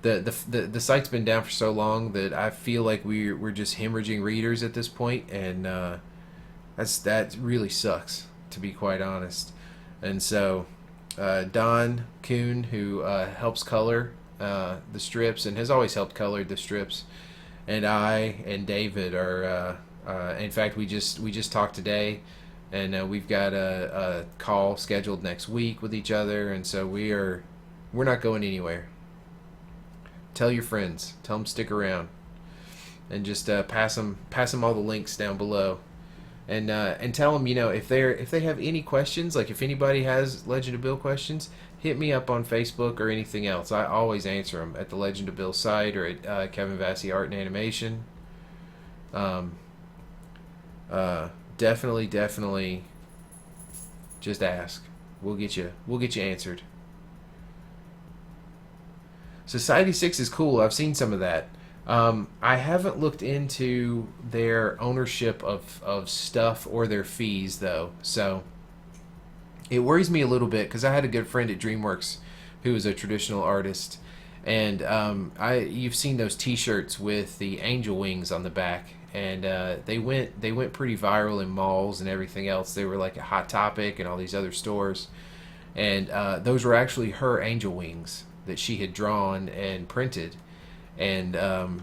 the site's been down for so long that I feel like we're just hemorrhaging readers at this point, and that really sucks, to be quite honest. And so Don Kuhn, who helps color the strips and has always helped color the strips, and I and David are. In fact, we just talked today, and we've got a call scheduled next week with each other, and so we're not going anywhere. Tell your friends, tell them stick around, and just pass them all the links down below, and tell them, if they have any questions, like if anybody has Legend of Bill questions, hit me up on Facebook or anything else. I always answer them at the Legend of Bill site or at Kevin Vassy Art and Animation. Definitely just ask. We'll get you answered. Society 6 is cool. I've seen some of that. I haven't looked into their ownership of stuff or their fees, though. So it worries me a little bit, because I had a good friend at DreamWorks who was a traditional artist. And you've seen those T-shirts with the angel wings on the back, and they went pretty viral in malls and everything else. They were like a Hot Topic and all these other stores, and those were actually her angel wings that she had drawn and printed, and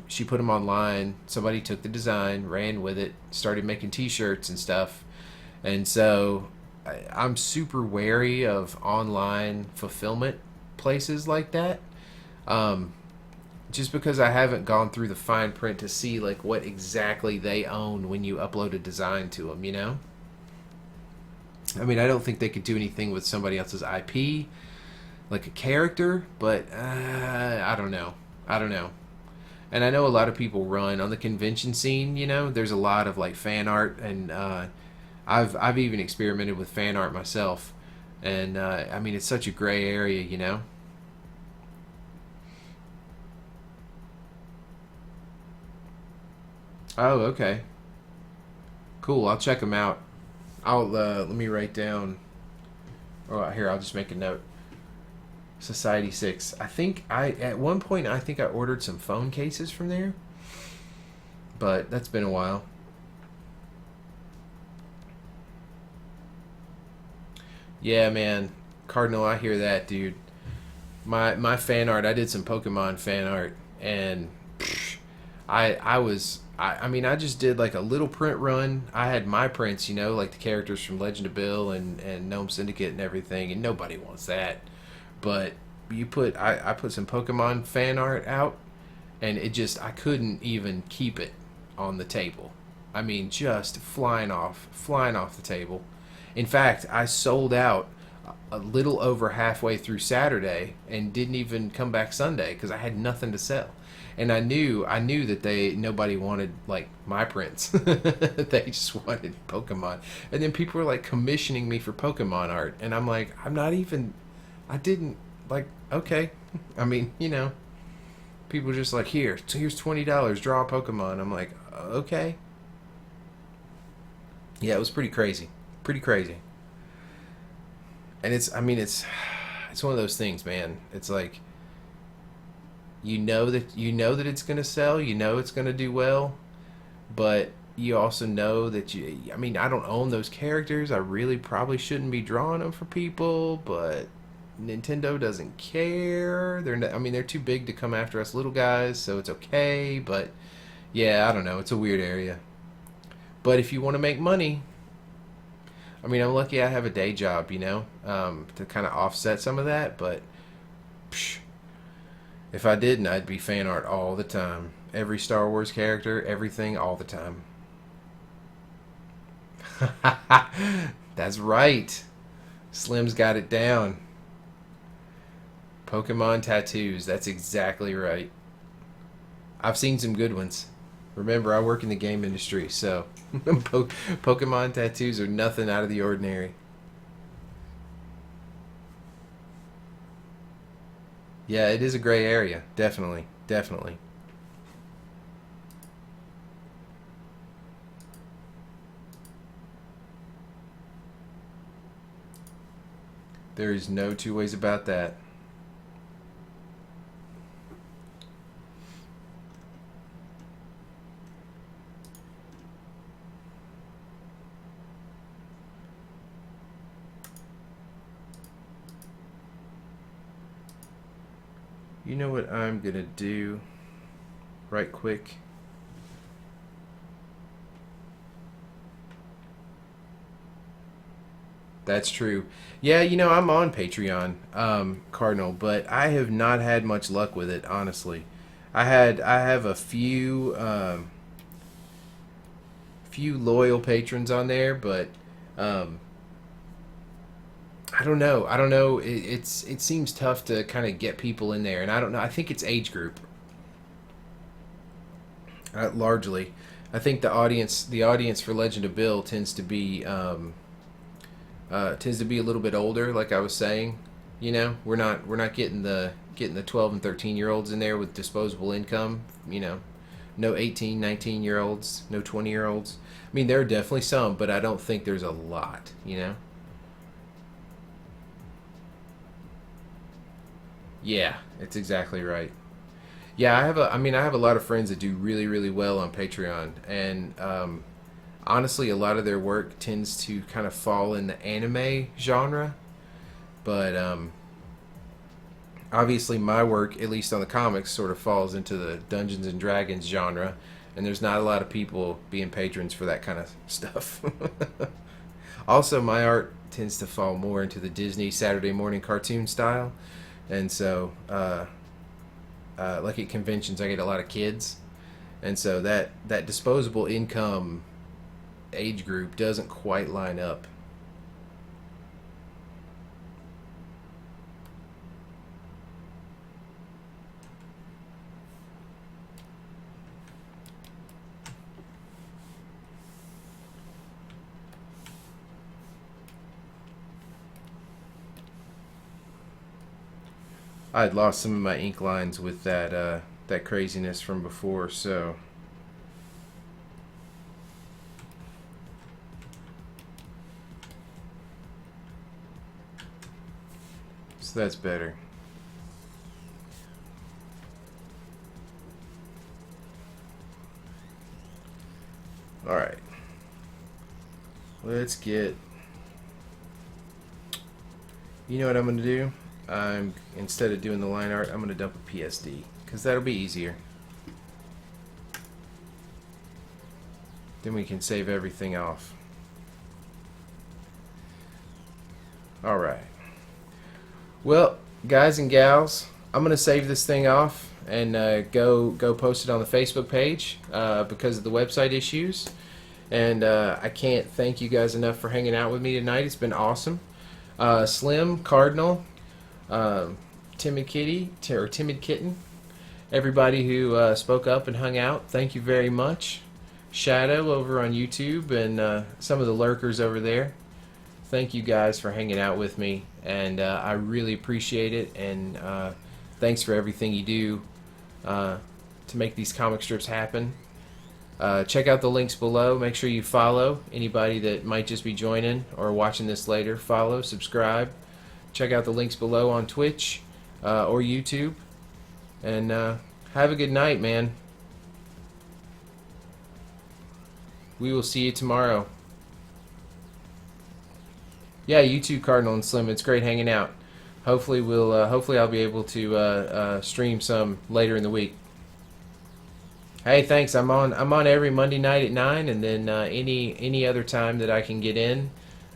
she put them online. Somebody took the design, ran with it, started making T-shirts and stuff, and so I'm super wary of online fulfillment places like that. Just because I haven't gone through the fine print to see like what exactly they own when you upload a design to them, I mean, I don't think they could do anything with somebody else's IP, like a character, but I don't know. And I know a lot of people run on the convention scene, there's a lot of like fan art, and I've even experimented with fan art myself, and I mean, it's such a gray area, Oh, okay. Cool. I'll check them out. Let me write down. Oh, here, I'll just make a note. Society 6. At one point I ordered some phone cases from there, but that's been a while. Yeah, man. Cardinal, I hear that, dude. My fan art, I did some Pokemon fan art, and I mean, I just did like a little print run. I had my prints, like the characters from Legend of Bill and Gnome Syndicate and everything, and nobody wants that. But I put some Pokemon fan art out, and I couldn't even keep it on the table. I mean, just flying off the table. In fact, I sold out a little over halfway through Saturday and didn't even come back Sunday because I had nothing to sell. And I knew that nobody wanted like my prints. They just wanted Pokemon. And then people were like commissioning me for Pokemon art, and I'm like, okay. I mean, people just like, here's $20, draw a Pokemon. I'm like, okay. Yeah, it was pretty crazy. And it's one of those things, man. It's like, you know that it's going to sell, it's going to do well, but you also know that I don't own those characters. I really probably shouldn't be drawing them for people, but Nintendo doesn't care. They're too big to come after us little guys, so it's okay. But Yeah, I don't know. It's a weird area. But if you want to make money, I mean, I'm lucky I have a day job, to kind of offset some of that. But psh, if I didn't, I'd be fan art all the time. Every Star Wars character, everything, all the time. That's right. Slim's got it down. Pokemon tattoos. That's exactly right. I've seen some good ones. Remember, I work in the game industry, so Pokemon tattoos are nothing out of the ordinary. Yeah, it is a gray area. Definitely. Definitely. There is no two ways about that. You know what I'm gonna do right quick? That's true. Yeah, I'm on Patreon, Cardinal, but I have not had much luck with it, honestly. I have a few loyal patrons on there, but um, I don't know. I don't know. It seems tough to kind of get people in there, and I don't know. I think it's age group, largely. I think the audience for Legend of Bill tends to be a little bit older, like I was saying. We're not getting the 12 and 13-year-olds in there with disposable income. No 18, 19-year-olds, no 20-year-olds. I mean, there are definitely some, but I don't think there's a lot. Yeah, it's exactly right. Yeah, I have a lot of friends that do really, really well on Patreon, and honestly, a lot of their work tends to kind of fall in the anime genre. But obviously, my work, at least on the comics, sort of falls into the Dungeons and Dragons genre, and there's not a lot of people being patrons for that kind of stuff. Also, my art tends to fall more into the Disney Saturday morning cartoon style, and so like at conventions, I get a lot of kids, and so that disposable income age group doesn't quite line up. I had lost some of my ink lines with that craziness from before, so that's better. All right, let's get. You know what I'm gonna do? Instead of doing the line art, I'm gonna dump a PSD because that'll be easier. Then we can save everything off. All right. Well, guys and gals, I'm gonna save this thing off and go post it on the Facebook page because of the website issues. And I can't thank you guys enough for hanging out with me tonight. It's been awesome. Slim, Cardinal, Timid Kitty, or Timid Kitten, everybody who spoke up and hung out, thank you very much. Shadow over on YouTube and some of the lurkers over there, thank you guys for hanging out with me, and I really appreciate it, and thanks for everything you do to make these comic strips happen. Check out the links below. Make sure you follow anybody that might just be joining or watching this later. Follow, subscribe. Check out the links below on Twitch or YouTube. And have a good night, man. We will see you tomorrow. Yeah, you too, Cardinal and Slim. It's great hanging out. Hopefully I'll be able to stream some later in the week. Hey, thanks. I'm on every Monday night at 9, and then any other time that I can get in.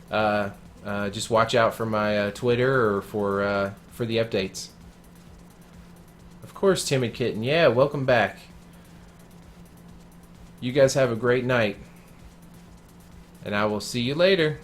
Just watch out for my Twitter or for the updates. Of course, Timid Kitten. Yeah, welcome back. You guys have a great night, and I will see you later.